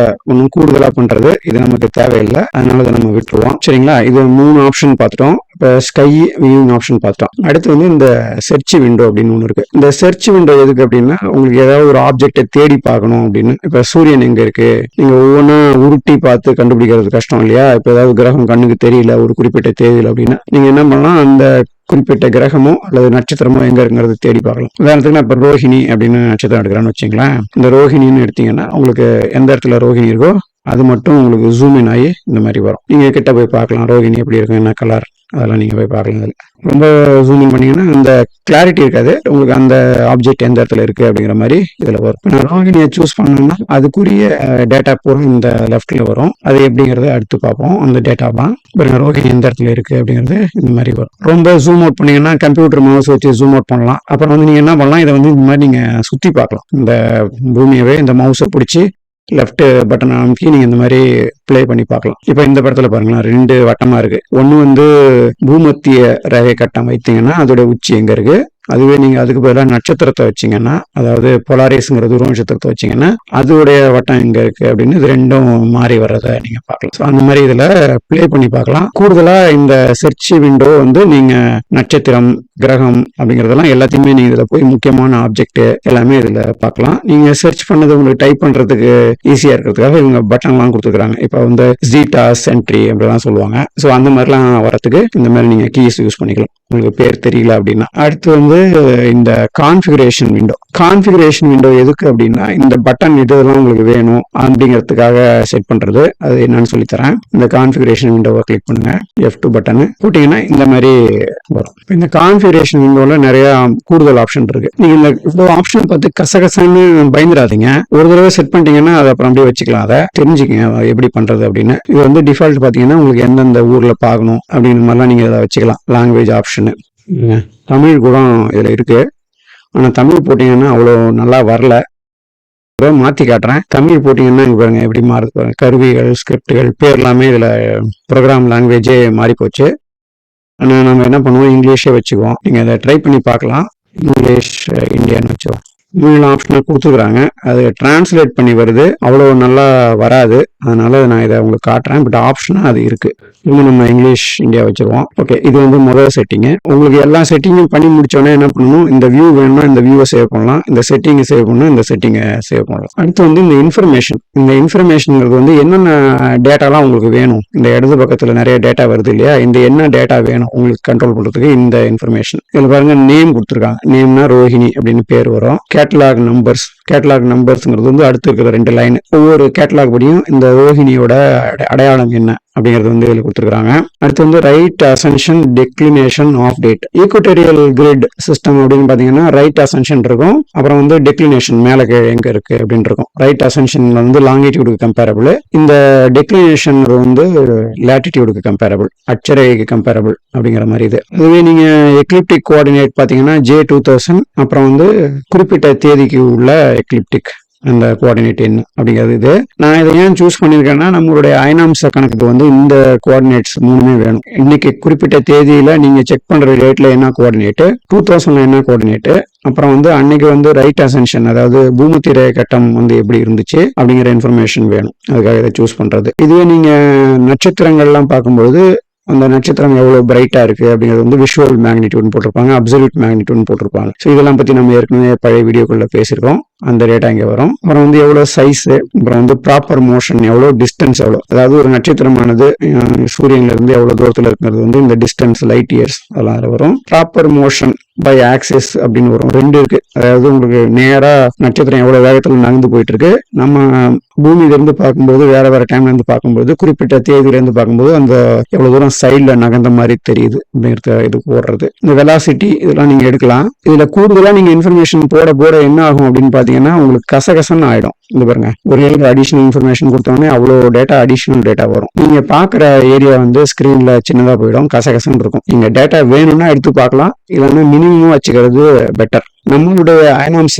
ஒன்றும் கூடுதலா பண்றது இது நமக்கு தேவையில்லை, அதனால அதை நம்ம விட்டுருவோம். சரிங்களா? இது 3 ஆப்ஷன் பார்த்துட்டோம். இப்போ ஸ்கை வியூவிங் ஆப்ஷன் பார்த்துட்டோம். அடுத்து வந்து இந்த சர்ச் விண்டோ அப்படின்னு ஒன்று இருக்கு. இந்த சர்ச் விண்டோ எதுக்கு அப்படின்னா உங்களுக்கு ஏதாவது ஒரு ஆப்ஜெக்டை தேடி பார்க்கணும் அப்படின்னு. இப்போ சூரியன் எங்க இருக்கு, நீங்க ஒவ்வொன்றா உருட்டி பார்த்து கண்டுபிடிக்கிறது கஷ்டம் இல்லையா? இப்போ ஏதாவது கிரகம் கண்ணுக்கு தெரியல ஒரு குறிப்பிட்ட தேதியில் அப்படின்னா நீங்க என்ன பண்ணலாம், அந்த குறிப்பிட்ட கிரகமோ அல்லது நட்சத்திரமோ எங்க இருக்குங்கிறது தேடி பார்க்கலாம். உதாரணத்துக்கு நான் இப்போ ரோஹிணி அப்படின்னு நட்சத்திரம் எடுக்கிறேன்னு வச்சுங்களேன். இந்த ரோஹிணின்னு எடுத்தீங்கன்னா உங்களுக்கு எந்த இடத்துல ரோஹிணி இருக்கோ அது மட்டும் உங்களுக்கு ஜூம் இன் ஆகி இந்த மாதிரி வரும். நீங்க கிட்ட போய் பார்க்கலாம் ரோஹிணி எப்படி இருக்கு, என்ன கலர், அதெல்லாம் நீங்க போய் பார்க்கலாம். அதில் ரொம்ப ஜூமிங் பண்ணீங்கன்னா அந்த கிளாரிட்டி இருக்காது, உங்களுக்கு அந்த ஆப்ஜெக்ட் எந்த இடத்துல இருக்கு அப்படிங்கிற மாதிரி இதுல வரும். நான் ரோஹிணியை சூஸ் பண்ணணும்னா அதுக்குரிய டேட்டா பூரா இந்த லெஃப்ட்ல வரும். அது எப்படிங்கறத அடுத்து பார்ப்போம். அந்த டேட்டா தான் ரோஹிணி எந்த இடத்துல இருக்கு அப்படிங்கிறது இந்த மாதிரி வரும். ரொம்ப ஜூம் அவுட் பண்ணீங்கன்னா கம்ப்யூட்டர் மவுஸ் வச்சு ஜூம் அவுட் பண்ணலாம். அப்புறம் வந்து நீங்க என்ன பண்ணலாம், இதை வந்து இந்த மாதிரி நீங்க சுத்தி பார்க்கலாம். இந்த பூமியவே இந்த மவுஸை பிடிச்சி லெஃப்ட் பட்டன் அமைக்கி நீங்க இந்த மாதிரி ப்ளே பண்ணி பார்க்கலாம். இப்போ இந்த படத்துல பாருங்களேன், 2 வட்டமா இருக்கு. ஒன்று வந்து பூமத்திய ரேகை கட்டம் வைத்தீங்கன்னா அதோட உச்சி எங்க இருக்கு, அதுவே நீங்க அதுக்கு பதிலாக நட்சத்திரத்தை வச்சீங்கன்னா, அதாவது பொலாரிஸ்ங்கிற துருவ நட்சத்திரத்தை வச்சீங்கன்னா அதோடைய வட்டம் எங்க இருக்கு அப்படின்னு இது ரெண்டும் மாறி வர்றதை நீங்க பார்க்கலாம். ஸோ அந்த மாதிரி இதுல ப்ளே பண்ணி பார்க்கலாம். கூடுதலா இந்த சர்ச் விண்டோ வந்து நீங்க நட்சத்திரம், கிரகம் அப்படிங்கறதெல்லாம் எல்லாத்தையுமே நீங்க இதுல போய் முக்கியமான ஆப்ஜெக்ட் எல்லாமே இதுல பார்க்கலாம். நீங்க சர்ச் பண்ணது உங்களுக்கு டைப் பண்றதுக்கு ஈஸியா இருக்கிறதுக்காக இவங்க பட்டன் எல்லாம் கொடுத்துருக்காங்க. இப்போ வந்து ஜீட்டா, சென்ட்ரி அப்படிலாம் சொல்லுவாங்க. ஸோ அந்த மாதிரிலாம் வரதுக்கு இந்த மாதிரி நீங்க கீஸ் யூஸ் பண்ணிக்கலாம், உங்களுக்கு பேர் தெரியல அப்படின்னா. அடுத்து வந்து இந்த கான்ஃபிகரேஷன் விண்டோ எதுக்கு அப்படின்னா, இந்த பட்டன் இதெல்லாம் உங்களுக்கு வேணும் அப்படிங்கிறதுக்காக செட் பண்றது. அது என்னன்னு சொல்லி தரேன். இந்த கான்ஃபிகரேஷன் விண்டோவை கிளிக் பண்ணுங்க, F2 பட்டன் போட்டீங்கன்னா இந்த மாதிரி வரும். இந்த கான்ஃபிகரேஷன் விண்டோல நிறைய கூடுதல் ஆப்ஷன் இருக்கு. நீங்க இந்த இவ்வளவு ஆப்ஷன் பார்த்து கசகசன்னு பயந்துடாதீங்க. ஒரு தடவை செட் பண்ணிட்டீங்கன்னா அதை அப்புறம் அப்படியே வச்சுக்கலாம். அதை தெரிஞ்சுக்கங்க எப்படி பண்றது அப்படின்னு. இது வந்து டிஃபால்ட் பாத்தீங்கன்னா உங்களுக்கு எந்தெந்த ஊர்ல பார்க்கணும் அப்படிங்கிற மாதிரிலாம் நீங்க அதை வச்சுக்கலாம். லாங்குவேஜ் ஆப்ஷன் தமிழ் கூட இதுல இருக்கு. ஆனா தமிழ் போட்டீங்கன்னா அவ்வளோ நல்லா வரல. மாத்தி காட்டுறேன். தமிழ் போட்டீங்கன்னா இங்க பாருங்க எப்படி மாறுது பாருங்க. கருவிகள், ஸ்கிரிப்டுகள், பேர் எல்லாமே இதுல ப்ரோக்ராம் லாங்குவேஜே மாறி போச்சு. ஆனா நம்ம என்ன பண்ணுவோம், இங்கிலீஷே வச்சுக்குவோம். நீங்க அதை ட்ரை பண்ணி பார்க்கலாம். இங்கிலீஷ் இந்தியான்னு வச்சோம். 3 ஆப்ஷன் கொடுத்துருக்காங்க. அது டிரான்ஸ்லேட் பண்ணி வருது, அவ்வளோ நல்லா வராது. அதனால நான் இதை உங்களுக்கு காட்டுறேன். பட் ஆப்ஷனா அது இருக்கு. இன்னும் நம்ம இங்கிலீஷ் இந்தியா வச்சிருவோம். ஓகே, இது வந்து முதல் செட்டிங்கு. உங்களுக்கு எல்லா செட்டிங்கும் பண்ணி முடிச்சோடனே என்ன பண்ணணும், இந்த வியூ வேணும்னா இந்த வியூவை சேவ் பண்ணலாம், இந்த செட்டிங்கை சேவ் பண்ணணும், இந்த செட்டிங்கை சேவ் பண்ணலாம். அடுத்து வந்து இந்த இன்ஃபர்மேஷன்ங்கிறது வந்து என்னென்ன டேட்டாலாம் உங்களுக்கு வேணும். இந்த இடது பக்கத்தில் நிறைய டேட்டா வருது இல்லையா, இந்த என்ன டேட்டா வேணும் உங்களுக்கு கண்ட்ரோல் பண்ணுறதுக்கு இந்த இன்ஃபர்மேஷன். இதில் பாருங்க நேம் கொடுத்துருக்காங்க. நேம்னா ரோஹிணி அப்படின்னு பேர் வரும். கேட்டலாக் நம்பர்ஸ்ங்கிறது வந்து அடுத்து இருக்கிற 2 லைன். ஒவ்வொரு கேட்டலாக் படியும் இந்த ரோஹிணியோட அடையாளம் என்ன அப்படிங்கிறது வந்து இதில் கொடுத்துருக்காங்க. அடுத்து வந்து right ascension, declination of date. Equatorial grid system அப்படின்னு பார்த்தீங்கன்னா ரைட் அசென்ஷன் இருக்கும். அப்புறம் வந்து டெக்ளினேஷன் மேலே எங்க இருக்கு அப்படின்னு இருக்கும். ரைட் அசென்ஷன்ல வந்து லாங்கிடியூடுக்கு கம்பேரபிள், இந்த டெக்ளினேஷன் வந்து லேட்டிடியூடுக்கு கம்பேரபிள், அட்சரேகைக்கு கம்பேரபிள் அப்படிங்கிற மாதிரி இது. அதுவே நீங்க எக்லிப்டிக் கோஆர்டினேட் பார்த்தீங்கன்னா J2000, அப்புறம் வந்து குறிப்பிட்ட தேதிக்கு உள்ள எக்லிப்டிக் அந்த கோஆர்டினேட் என்ன அப்படிங்கிறது. இது நான் இதை ஏன் சூஸ் பண்ணியிருக்கேன்னா, நம்மளுடைய அயனாம்ச கணக்குக்கு வந்து இந்த கோஆர்டினேட்ஸ் 3மே வேணும். இன்னைக்கு குறிப்பிட்ட தேதியில நீங்க செக் பண்ற டேட்ல என்ன கோஆர்டினேட், 2000ல என்ன கோஆர்டினேட், அப்புறம் வந்து அன்னைக்கு வந்து ரைட் அசென்ஷன், அதாவது பூமத்திய ரேகை கட்டம் வந்து எப்படி இருந்துச்சு அப்படிங்கிற இன்ஃபர்மேஷன் வேணும். அதுக்காக இதை சூஸ் பண்றது. இதுவே நீங்க நட்சத்திரங்கள்லாம் பார்க்கும்போது அந்த நட்சத்திரம் எவ்வளவு பிரைட்டா இருக்கு அப்படிங்கிறது வந்து விஷுவல் மேக்னிடியூட் போட்டிருப்பாங்க, அப்சல்யூட் மேக்னிடியூட் போட்டிருப்பாங்க. ஸோ இதெல்லாம் பத்தி நம்ம ஏற்கனவே பழைய வீடியோக்குள்ள பேசியிருக்கோம். அந்த டேட்டா இங்கே வரும். அப்புறம் வந்து எவ்வளோ சைஸ், அப்புறம் வந்து ப்ராப்பர் மோஷன், எவ்வளோ டிஸ்டன்ஸ், எவ்வளோ, அதாவது ஒரு நட்சத்திரமானது சூரியன்ல இருந்து எவ்வளோ தூரத்தில் இருக்கிறது வந்து இந்த டிஸ்டன்ஸ், லைட் இயர்ஸ் அதெல்லாம் அதில் வரும். ப்ராப்பர் மோஷன் பை ஆக்சிஸ் அப்படின்னு வரும். 2 இருக்கு. அதாவது உங்களுக்கு நேரா நட்சத்திரம் எவ்வளவு வேகத்துல நகர்ந்து போயிட்டு இருக்கு, நம்ம பூமியில இருந்து பார்க்கும்போது வேற டைம்ல இருந்து பார்க்கும்போது, குறிப்பிட்ட தேதியில இருந்து பார்க்கும்போது அந்த எவ்வளவு தூரம் சைட்ல நகர்ந்த மாதிரி தெரியுது அப்படிங்கிறது இதுக்கு போடுறது. இந்த வெலாசிட்டி இதெல்லாம் நீங்க எடுக்கலாம். இதுல கூடுதலா நீங்க இன்ஃபர்மேஷன் போட என்ன ஆகும் அப்படின்னு பாத்தீங்கன்னா, உங்களுக்கு கசகசன்னு ஆயிடும். இது பாருங்க, ஒரு அடிஷனல் இன்ஃபர்மேஷன் கொடுத்தோடனே அவ்வளோ டேட்டா, அடிஷனல் டேட்டா வரும். நீங்க பாக்குற ஏரியா வந்து ஸ்கிரீன்ல சின்னதா போயிடும், கசகசன்னு இருக்கும். நீங்க டேட்டா வேணும்னா எடுத்து பார்க்கலாம், இல்லைன்னா மினிமம் வச்சுக்கிறது பெட்டர். நம்மளுடைய அயனாம்ச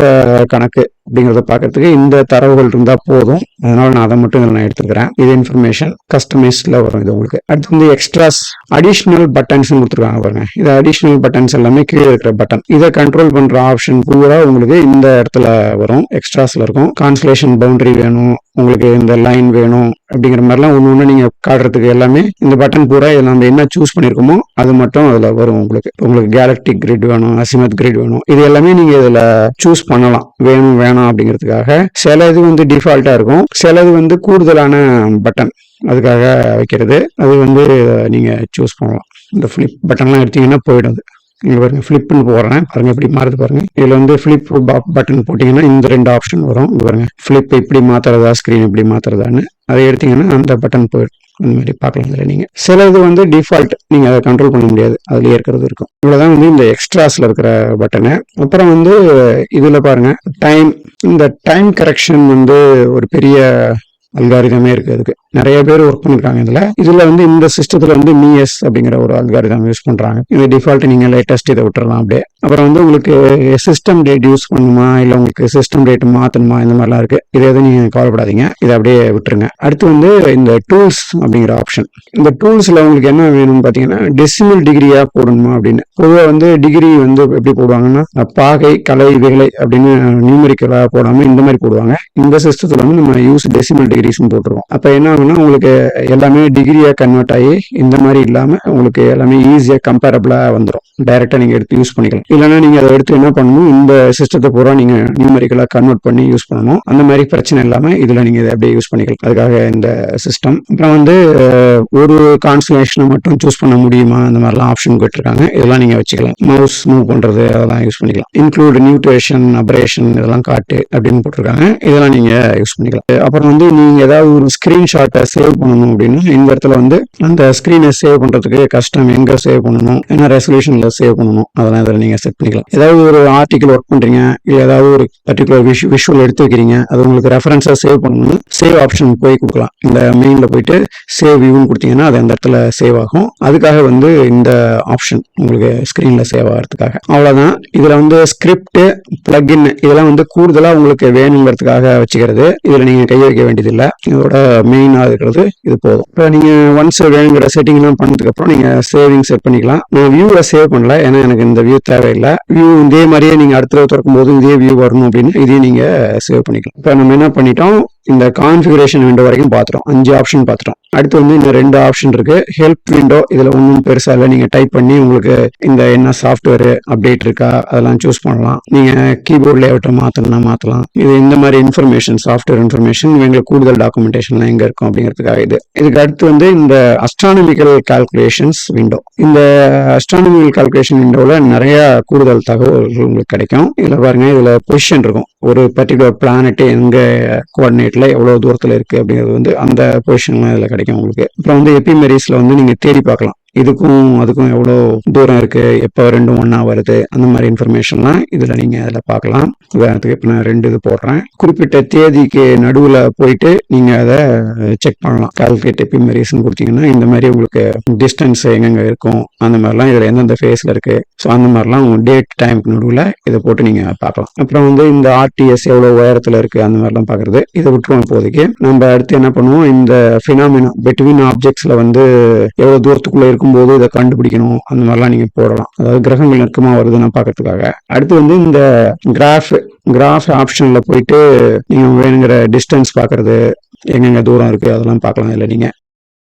கணக்கு அப்படிங்கிறத பார்க்கறதுக்கு இந்த தரவுகள் இருந்தா போதும். அதனால நான் அதை மட்டும் நான் எடுத்துக்கிறேன். இது இன்ஃபர்மேஷன் கஸ்டமைஸ்ல வரும். இது உங்களுக்கு அடுத்து வந்து எக்ஸ்ட்ராஸ், அடிஷனல் பட்டன்ஸ் கொடுத்துருக்காங்க பாருங்க. இது அடிஷனல் பட்டன்ஸ் எல்லாமே கீழே இருக்கிற பட்டன். இதை கண்ட்ரோல் பண்ற ஆப்ஷன் பூரா உங்களுக்கு இந்த இடத்துல வரும், எக்ஸ்ட்ராஸ்ல இருக்கும். கான்ஸ்லேஷன் பவுண்டரி வேணும், உங்களுக்கு இந்த லைன் வேணும் அப்படிங்கிற மாதிரிலாம் ஒன்று நீங்க காட்டுறதுக்கு எல்லாமே இந்த பட்டன் பூரா நம்ம என்ன சூஸ் பண்ணிருக்கோமோ அது மட்டும் அதுல வரும். உங்களுக்கு கேலக்டிக் கிரிட் வேணும், அசிமத் கிரிட் வேணும், இது எல்லாமே நீங்க இதுல சூஸ் பண்ணலாம், வேணும் வேணாம் அப்படிங்கிறதுக்காக. சில இது வந்து டிஃபால்ட்டா இருக்கும், சிலது வந்து கூடுதலான பட்டன் அதுக்காக வைக்கிறது. அது வந்து நீங்க சூஸ் பண்ணலாம். இந்த ஃபிளிப் பட்டன்லாம் எடுத்தீங்கன்னா போயிடும். இங்க பாருங்க, ஃபிளிப்னு போடுறேன் பாருங்க, எப்படி மாறுது பாருங்க. இதுல வந்து ஃபிளிப் பட்டன் போட்டீங்கன்னா இந்த 2 ஆப்ஷன் வரும். இங்க பாருங்க, ஃபிளிப் இப்படி மாத்துறதா, ஸ்கிரீன் இப்படி மாத்துறதான்னு. அதை எடுத்தீங்கன்னா அந்த பட்டன் போயிடும். அந்த மாதிரி பார்க்கலாம். இதுல நீங்க சில இது வந்து டிஃபால்ட், நீங்க அதை கண்ட்ரோல் பண்ண முடியாது, அதுலயே இருக்கிறது இருக்கும். இவ்வளவுதான் வந்து இந்த எக்ஸ்ட்ராஸ்ல இருக்கிற பட்டனு. அப்புறம் வந்து இதுல பாருங்க டைம். இந்த டைம் கரெக்ஷன் வந்து ஒரு பெரிய அல்காரிதமே இருக்கு. அதுக்கு நிறைய பேர் ஒர்க் பண்ணிருக்காங்க. இதுல வந்து இந்த சிஸ்டத்துல வந்து மிஎஸ் அப்படிங்கிற ஒரு அல்காரிதம் யூஸ் பண்றாங்க. இது டிஃபால்ட் நீங்க லேட்டஸ்ட் இதை விட்டுறலாம் அப்படியே. அப்புறம் வந்து உங்களுக்கு சிஸ்டம் டேட் யூஸ் பண்ணுமா இல்ல உங்களுக்கு சிஸ்டம் டேட் மாத்தணுமா இந்த மாதிரிலாம் இருக்கு. இதை எதுவும் நீங்க கவலைப்படாதீங்க, இதை அப்படியே விட்டுருங்க. அடுத்து வந்து இந்த டூல்ஸ் அப்படிங்கிற ஆப்ஷன். இந்த டூல்ஸ்ல உங்களுக்கு என்ன வேணும்னு பாத்தீங்கன்னா டெசிமல் டிகிரியா போடணுமா அப்படின்னு. பொதுவாக வந்து டிகிரி வந்து எப்படி போடுவாங்கன்னா பாகை கலை விலை அப்படின்னு நியூமரிக்கலா போடாம இந்த மாதிரி போடுவாங்க. இந்த சிஸ்டத்துல வந்து நம்ம யூஸ் டெசிமல் டிகிரிஸ் போட்டுருவோம். அப்ப என்ன ஆகும்னா உங்களுக்கு எல்லாமே டிகிரியா கன்வெர்ட் ஆகி இந்த மாதிரி இல்லாம உங்களுக்கு எல்லாமே ஈஸியா கம்பேரபிளா வந்துடும். டைரக்டா நீங்க எடுத்து யூஸ் பண்ணிக்கலாம். இல்லைன்னா நீங்க அதை எடுத்து என்ன பண்ணணும், இந்த சிஸ்டத்தை பூரா நீங்க நியூமரிக்கலா கன்வெர்ட் பண்ணி யூஸ் பண்ணணும். அந்த மாதிரி பிரச்சனை இல்லாம இதுல நீங்க இதை அப்படியே யூஸ் பண்ணிக்கலாம். அதுக்காக இந்த சிஸ்டம். அப்புறம் வந்து ஒரு கான்ஸ்டலேஷனை மட்டும் சூஸ் பண்ண முடியுமா, அந்த மாதிரிலாம் ஆப்ஷன் கேட்டிருக்காங்க. இதெல்லாம் நீங்க வச்சுக்கலாம். மவுஸ் மூவ் பண்றது அதெல்லாம் யூஸ் பண்ணிக்கலாம். இன்க்ளூட் நியூட்ரேஷன் அபரேஷன் இதெல்லாம் காட்டு அப்படின்னு போட்டிருக்காங்க. இதெல்லாம் நீங்க யூஸ் பண்ணிக்கலாம். அப்புறம் வந்து நீங்க ஏதாவது ஒரு ஸ்கிரீன்ஷாட்டை சேவ் பண்ணணும் அப்படின்னா இந்த இடத்துல வந்து அந்த ஸ்கிரீனை சேவ் பண்றதுக்கு கஸ்டம் எங்க சேவ் பண்ணணும், என்ன ரெசல்யூஷன்ல சேவ் பண்ணணும் அதெல்லாம் இதில் நீங்க செட் பண்ணிக்கலாம். ஏதாவது ஒரு ஆர்டிகல் ஒர்க் பண்றீங்க, இல்லை ஏதாவது ஒரு பர்டிகுலர் விஷுவல் எடுத்து வைக்கிறீங்க, அது உங்களுக்கு ரெஃபரன்ஸா சேவ் பண்ணணும்னு சேவ் ஆப்ஷன் போய் கொடுக்கலாம். இந்த மெயின்ல போயிட்டு சேவ் வியூன்னு கொடுத்தீங்கன்னா அது அந்த இடத்துல சேவ் ஆகும். அதுக்காக வந்து இந்த ஆப்ஷன் உங்களுக்கு ஸ்கிரீன்ல சேவ் ஆகிறதுக்காக. அவ்வளவுதான். இதுல வந்து ஸ்கிரிப்ட் பிளக்இன் இதெல்லாம் வந்து கூடுதலா உங்களுக்கு வேணுங்கிறதுக்காக வச்சுக்கிறது. இதுல நீங்க கை வைக்க வேண்டியதில்லை. இதோட மெயினா இருக்கிறது இது போதும். இப்போ நீங்க ஒன்ஸ் வேணுங்கிற செட்டிங் எல்லாம் பண்ணதுக்கு அப்புறம் நீங்க சேவிங் செட் பண்ணிக்கலாம். நான் வியூவை சேவ் பண்ணல, ஏன்னா எனக்கு இந்த வியூ தேவையில்லை. வியூ இதே மாதிரியே நீங்க அடுத்த தடவை திறக்கும் போது இதே வியூ வரணும் அப்படின்னு இதையும் நீங்க சேவ் பண்ணிக்கலாம். இப்போ நம்ம என்ன பண்ணிட்டோம், இந்த கான்ஃபிகரேஷன் விண்டோ வரைக்கும் பார்த்துட்டோம். 5 ஆப்ஷன் பார்த்துட்டோம். அடுத்து வந்து இந்த 2 ஆப்ஷன் இருக்கு. ஹெல்ப் விண்டோ, இதுல ஒன்றும் பெருசா இல்லை. நீங்க டைப் பண்ணி உங்களுக்கு இந்த என்ன சாஃப்ட்வேர் அப்டேட் இருக்கா அதெல்லாம் சூஸ் பண்ணலாம். நீங்க கீபோர்ட் லேஅவுட்டை மாத்தணும்னா மாத்தலாம். இது இந்த மாதிரி இன்ஃபர்மேஷன், சாஃப்ட்வேர் இன்ஃபர்மேஷன், எங்களுக்கு கூடுதல் டாக்குமெண்டேஷன்லாம் எங்க இருக்கும் அப்படிங்கிறதுக்காக இது. இதுக்கு அடுத்து வந்து இந்த அஸ்ட்ரானமிக்கல் கால்குலேஷன்ஸ் விண்டோ. இந்த அஸ்ட்ரானமிக்கல் கால்குலேஷன் விண்டோல நிறைய கூடுதல் தகவல்கள் உங்களுக்கு கிடைக்கும். இதுல பாருங்க, இதுல பொசிஷன் இருக்கும். ஒரு பர்டிகுலர் பிளானட் எங்க கோஆர்டினேட்ல எவ்வளவு தூரத்துல இருக்கு அப்படிங்கிறது வந்து அந்த பொசிஷன்லாம் இதுல கிடைக்கும் உங்களுக்கு. அப்புறம் வந்து எபிமெரிஸ்ல வந்து நீங்க தேடி பார்க்கலாம். இதுக்கும் அதுக்கும் எவ்வளோ தூரம் இருக்கு, எப்போ ரெண்டும் ஒன்னா வருது, அந்த மாதிரி இன்ஃபர்மேஷன்லாம் இதுல நீங்க அதுல பார்க்கலாம். உதாரணத்துக்கு இப்போ நான் 2 இது போடுறேன். குறிப்பிட்ட தேதிக்கு நடுவில் போயிட்டு நீங்க அதை செக் பண்ணலாம். கால்குலேட் எபிமெரிஸ்ன்னு கொடுத்தீங்கன்னா இந்த மாதிரி உங்களுக்கு டிஸ்டன்ஸ் எங்கெங்க இருக்கும், அந்த மாதிரிலாம் இதுல எந்தெந்த ஃபேஸ்ல இருக்கு, ஸோ அந்த மாதிரிலாம் உங்க டேட் டைமுக்கு நடுவில் இதை போட்டு நீங்க பார்க்கலாம். அப்புறம் வந்து இந்த ஆர்டிஎஸ் எவ்வளோ உயரத்துல இருக்கு அந்த மாதிரிலாம் பார்க்கறது. இதை விட்டுருவோம் இப்போதைக்கு. நம்ம அடுத்து என்ன பண்ணுவோம், இந்த ஃபினாமினா பிட்வீன் ஆப்ஜெக்ட்ஸ்ல வந்து எவ்வளவு தூரத்துக்குள்ள இருக்கும் போது இதை கண்டுபிடிக்கணும், அந்த மாதிரிலாம் நீங்க போடலாம். அதாவது கிரகங்கள் நெருக்கமா வருதுன்னு பார்க்கறதுக்காக. அடுத்து வந்து இந்த கிராஃப் ஆப்ஷன்ல போயிட்டு நீங்க வேணுங்கிற டிஸ்டன்ஸ் பார்க்கறது, எங்கெங்க தூரம் இருக்கு அதெல்லாம் பார்க்கலாம். இல்லை நீங்க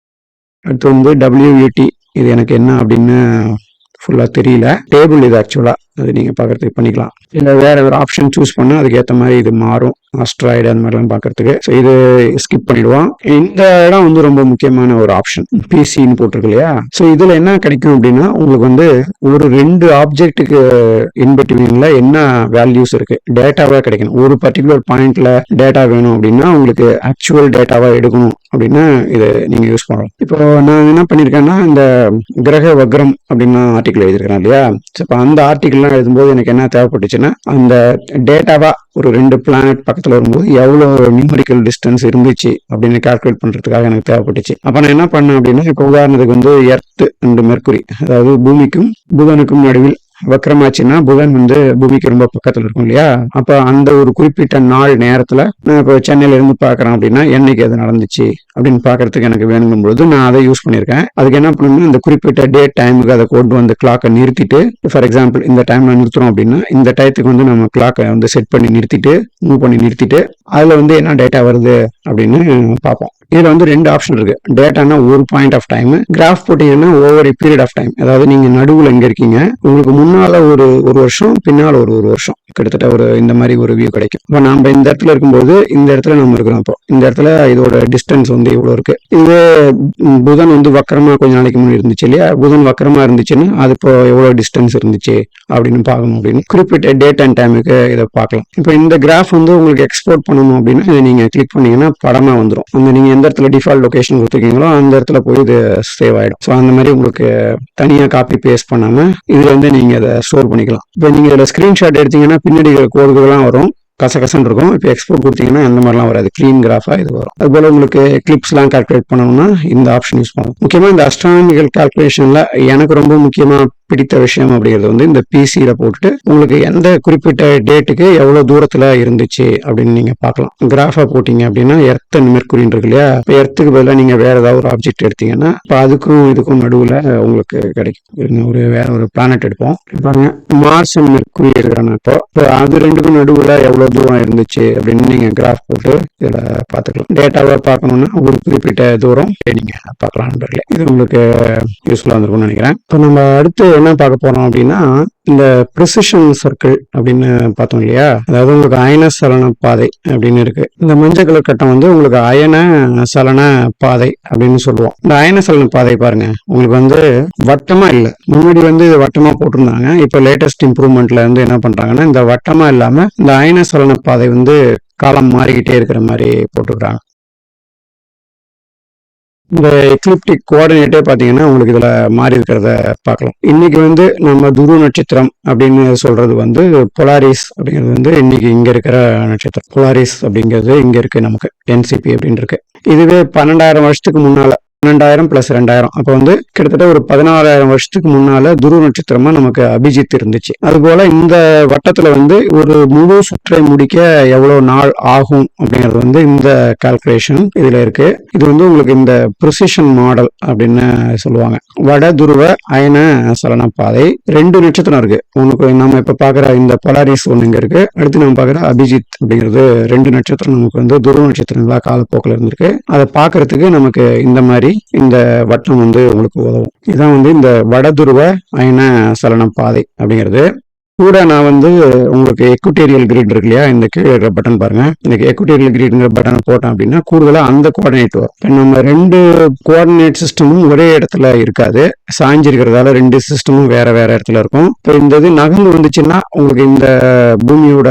அடுத்து வந்து WUT, இது எனக்கு என்ன அப்படின்னு ஃபுல்லா தெரியல. டேபிள் இது ஆக்சுவலா, அது நீங்க பார்க்கறதுக்கு பண்ணிக்கலாம். இல்லை வேற ஒரு ஆப்ஷன் சூஸ் பண்ணா அதுக்கு ஏற்ற மாதிரி இது மாறும். அஸ்ட்ராய்டு அந்த மாதிரிலாம் பார்க்கறதுக்கு. ஸோ இது ஸ்கிப் பண்ணிடுவோம். இந்த இடம் வந்து ரொம்ப முக்கியமான ஒரு ஆப்ஷன், பிசின்னு போட்டிருக்கு இல்லையா. ஸோ இதுல என்ன கிடைக்கும் அப்படின்னா உங்களுக்கு வந்து ஒரு 2 ஆப்ஜெக்ட்டுக்கு இன்பிட்வீன்ல என்ன வேல்யூஸ் இருக்கு டேட்டாவா கிடைக்கணும். ஒரு பர்டிகுலர் பாயிண்ட்ல டேட்டா வேணும் அப்படின்னா உங்களுக்கு ஆக்சுவல் டேட்டாவா எடுக்கணும் அப்படின்னா இதை நீங்க யூஸ் பண்ணலாம். இப்போ நான் என்ன பண்ணிருக்கேன்னா இந்த கிரக வக்ரம் அப்படின்னு ஆர்டிகல் எழுதிருக்கேன் இல்லையா. இப்போ அந்த ஆர்டிகல்லாம் எழுதும்போது எனக்கு என்ன தேவைப்பட்டுச்சுன்னா அந்த டேட்டாவா ஒரு 2 பிளானட் பக்கத்துல வரும்போது எவ்வளவு நியூமரிக்கல் டிஸ்டன்ஸ் இருந்துச்சு அப்படின்னு கால்குலேட் பண்றதுக்காக எனக்கு தேவைப்பட்டுச்சு. அப்ப நான் என்ன பண்ணேன் அப்படின்னா, இப்போ உதாரணத்துக்கு வந்து எர்த் அண்ட் மெர்க்குரி, அதாவது பூமிக்கும் புதனுக்கும் நடுவில் வக்ரமாச்சுன்னா புதன் வந்து பூமிக்கு ரொம்ப பக்கத்துல இருக்கும் இல்லையா. அப்ப அந்த ஒரு குறிப்பிட்ட நாள் நேரத்துல நான் இப்போ சென்னையில இருந்து பாக்குறேன் அப்படின்னா என்னைக்கு அது நடந்துச்சு அப்படின்னு பாக்குறதுக்கு எனக்கு வேணுங்கும் பொழுது நான் அதை யூஸ் பண்ணிருக்கேன். அதுக்கு என்ன பண்ணணும்னா இந்த குறிப்பிட்ட டேட் டைமுக்கு அதை கொண்டு வந்து கிளாக்கை நிறுத்திட்டு, ஃபார் எக்ஸாம்பிள் இந்த டைம்ல நிறுத்துறோம் அப்படின்னா இந்த டயத்துக்கு வந்து நம்ம கிளாக்கை வந்து செட் பண்ணி நிறுத்திட்டு மூவ் பண்ணி நிறுத்திட்டு அதுல வந்து என்ன டேட்டா வருது அப்படின்னு பார்ப்போம். இதுல வந்து 2 ஆப்ஷன் இருக்கு. டேட்டானா ஒரு பாயிண்ட் ஆஃப் டைம், கிராஃப் போட்டீங்கன்னா over a period of time. அதாவது நீங்க நடுவுல எங்க இருக்கீங்க, உங்களுக்கு முன்னால ஒரு வருஷம், பின்னால ஒரு வருஷம், கிட்டத்தட்ட ஒரு இந்த மாதிரி ஒரு வியூ கிடைக்கும். இப்போ நம்ம இந்த இடத்துல இருக்கும்போது இந்த இடத்துல நம்ம இருக்கிறோம். இப்போ இந்த இடத்துல இதோட டிஸ்டன்ஸ் வந்து இவ்வளவு இருக்கு. இது புதன் வந்து வக்கரமா கொஞ்ச நாளைக்கு முன்னாடி இருந்துச்சு இல்லையா. புதன் வக்கரமா இருந்துச்சுன்னா அது இப்போ எவ்வளவு டிஸ்டன்ஸ் இருந்துச்சு அப்படின்னு பார்க்கணும். அப்படின்னு குறிப்பிட்ட டேட் அண்ட் டைமுக்கு இதை பார்க்கலாம். இப்போ இந்த கிராஃப் வந்து உங்களுக்கு எக்ஸ்போர்ட் பண்ணணும் அப்படின்னா இதை நீங்க கிளிக் பண்ணீங்கன்னா படமா வந்துடும். அந்த நீங்க எந்த இடத்துல டிஃபால்ட் லொகேஷன் கொடுத்துருக்கீங்களோ அந்த இடத்துல போய் இது சேவ் ஆயிடும். ஸோ அந்த மாதிரி உங்களுக்கு தனியா காப்பி பேஸ்ட் பண்ணாம இதுல வந்து நீங்க அதை ஸ்டோர் பண்ணிக்கலாம். இப்போ நீங்க இதுல ஸ்கிரீன்ஷாட் எடுத்தீங்கன்னா பின்னாடி கோடுகள்லாம் வரும். கசகசன்னு இருக்கும். இப்போ எக்ஸ்போர்ட் கொடுத்தீங்கன்னா அந்த மாதிரிலாம் வராது, க்ளீன் கிராஃபாக இது வரும். அதுபோல் உங்களுக்கு கிளிப்ஸ்லாம் கால்குலேட் பண்ணணும்னா இந்த ஆப்ஷன் யூஸ் பண்ணணும். முக்கியமாக இந்த அஸ்ட்ரானமிக்கல் கால்குலேஷனில் எனக்கு ரொம்ப முக்கியமாக பிடித்த விஷயம் அப்படிங்கிறது வந்து இந்த பிசியில் போட்டுட்டு உங்களுக்கு எந்த குறிப்பிட்ட டேட்டுக்கு எவ்வளோ தூரத்தில் இருந்துச்சு அப்படின்னு நீங்கள் பார்க்கலாம். கிராஃபாக போட்டிங்க அப்படின்னா எர்த் அண்ட் மெர்க்குரின்னு இருக்கு இல்லையா, இப்போ எர்த்துக்கு பதிலாக நீங்கள் வேறு ஏதாவது ஒரு ஆப்ஜெக்ட் எடுத்தீங்கன்னா இப்போ அதுக்கும் இதுக்கும் நடுவில் உங்களுக்கு கிடைக்கும். வேற ஒரு பிளானட் எடுப்போம் பாருங்க, மார்ஸ் அண்ட் மெர்க்குரி இருக்கிறாங்க. இப்போ அது ரெண்டுக்கும் நடுவில் எவ்வளோ தூரம் இருந்துச்சு அப்படின்னு நீங்கள் கிராஃப் போட்டு இதில் பார்த்துக்கலாம். டேட்டாவை பார்க்கணுன்னா ஒரு குறிப்பிட்ட தூரம் நீங்கள் பார்க்கலாம் நண்பர்களே. இது உங்களுக்கு யூஸ்ஃபுல்லாக இருந்திருக்கும்னு நினைக்கிறேன். இப்போ நம்ம அடுத்து என்ன பார்க்க போறோம் அப்படின்னா இந்த ப்ரிசிஷன் சர்க்கிள் அப்படின்னு பார்த்தோம் இல்லையா, அதாவது உங்களுக்கு அயன சலன பாதை அப்படின்னு இருக்கு. இந்த மஞ்சள் கலர் கட்டம் வந்து உங்களுக்கு அயன சலன பாதை அப்படின்னு சொல்லுவோம். இந்த அயன சலன பாதை பாருங்க, உங்களுக்கு வந்து வட்டமா இல்லை. முன்னாடி வந்து இது வட்டமா போட்டிருந்தாங்க. இப்போ லேட்டஸ்ட் இம்ப்ரூவ்மெண்ட்ல வந்து என்ன பண்றாங்கன்னா இந்த வட்டமா இல்லாம இந்த அயன சலன பாதை வந்து காலம் மாறிக்கிட்டே இருக்கிற மாதிரி போட்டுக்கிறாங்க. இந்த எக்லிப்டிக் கோஆர்டினேட்டே பார்த்தீங்கன்னா உங்களுக்கு இதில் மாறி இருக்கிறத பார்க்கலாம். இன்னைக்கு வந்து நம்ம துருவ நட்சத்திரம் அப்படின்னு சொல்றது வந்து பொலாரிஸ் அப்படிங்கிறது வந்து இன்னைக்கு இங்க இருக்கிற நட்சத்திரம். பொலாரிஸ் அப்படிங்கிறது இங்க இருக்கு, நமக்கு என்சிபி அப்படின்னு இருக்கு. இதுவே 12,000 வருஷத்துக்கு முன்னால 12,000 + 2,000 அப்போ வந்து கிட்டத்தட்ட ஒரு 16,000 வருஷத்துக்கு முன்னால துருவ நட்சத்திரமா நமக்கு அபிஜித் இருந்துச்சு. அதுபோல இந்த வட்டத்துல வந்து ஒரு முழு சுற்றை முடிக்க எவ்வளவு நாள் ஆகும் அப்படிங்கிறது வந்து இந்த கால்குலேஷன் இதுல இருக்கு. இது வந்து உங்களுக்கு இந்த ப்ரிசிஷன் மாடல் அப்படின்னு சொல்லுவாங்க. வட துருவ அயன சலன பாதை 2 நட்சத்திரம் இருக்கு. உனக்கு நம்ம இப்ப பாக்குற இந்த பொலாரிஸ் ஒண்ணு இங்க இருக்கு, அடுத்து நம்ம பாக்குற அபிஜித் அப்படிங்கிறது 2 நட்சத்திரம் நமக்கு வந்து துருவ நட்சத்திரங்களா காலப்போக்கில் இருந்திருக்கு. அதை பாக்குறதுக்கு நமக்கு இந்த மாதிரி இந்த வட்டம் வந்து உங்களுக்கு உதவும். இதுதான் வந்து இந்த வடதுருவ அயன சலன பாதை அப்படிங்கிறது. கூட நான் வந்து உங்களுக்கு எக்குட்டேரியல் கிரிட் இருக்கு இல்லையா, இந்த கீழே இருக்கிற பட்டன் பாருங்க, இந்த எக்குட்டேரியல் கிரிட்ங்கிற பட்டனை போட்டேன் அப்படின்னா கூடுதலாக அந்த கோஆர்டினேட் வரும். இப்போ நம்ம 2 கோஆர்டினேட் சிஸ்டமும் ஒரே இடத்துல இருக்காது, சாஞ்சிருக்கிறதால 2 சிஸ்டமும் வேற வேற இடத்துல இருக்கும். இப்போ இந்த இது நகர்ந்து வந்துச்சுன்னா உங்களுக்கு இந்த பூமியோட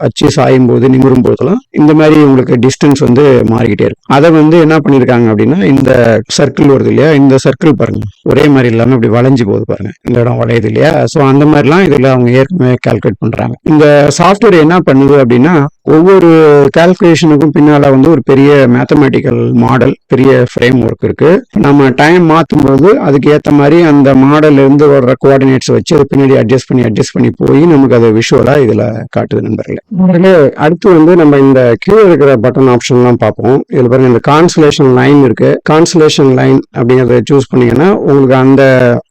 அச்சு சாயும் போது நிமிரும் போதெல்லாம் இந்த மாதிரி உங்களுக்கு டிஸ்டன்ஸ் வந்து மாறிக்கிட்டே இருக்கும். அதை வந்து என்ன பண்ணியிருக்காங்க அப்படின்னா இந்த சர்க்கிள் வருது இல்லையா, இந்த சர்க்கிள் பாருங்க ஒரே மாதிரி இல்லாமல் இப்படி வளைஞ்சு போகுது பாருங்க, இந்த இடம் வளையுது இல்லையா. ஸோ அந்த மாதிரிலாம் இதில் அவங்க கால்குலேட் பண்றாங்க. இந்த சாஃப்ட்வேர் என்ன பண்ணுது அப்படின்னா ஒவ்வொரு கால்குலேஷனுக்கும் பின்னால வந்து ஒரு பெரிய மேத்தமெட்டிக்கல் மாடல், பெரிய ஃப்ரேம் ஒர்க் இருக்கு. நம்ம டைம் மாற்றும் போது அதுக்கு ஏற்ற மாதிரி அந்த மாடல் இருந்து வர்ற கோஆர்டினேட்ஸ் வச்சு அது பின்னாடி அட்ஜஸ்ட் பண்ணி போய் நமக்கு அதை விஷுவலா இதுல காட்டுது நண்பர்களே. அடுத்து வந்து நம்ம இந்த கீழே இருக்கிற பட்டன் ஆப்ஷன்லாம் பார்ப்போம். இதுல பாருங்க இந்த கான்ஸ்டலேஷன் லைன் இருக்கு. கான்ஸ்டலேஷன் லைன் அப்படிங்கறத சூஸ் பண்ணீங்கன்னா உங்களுக்கு அந்த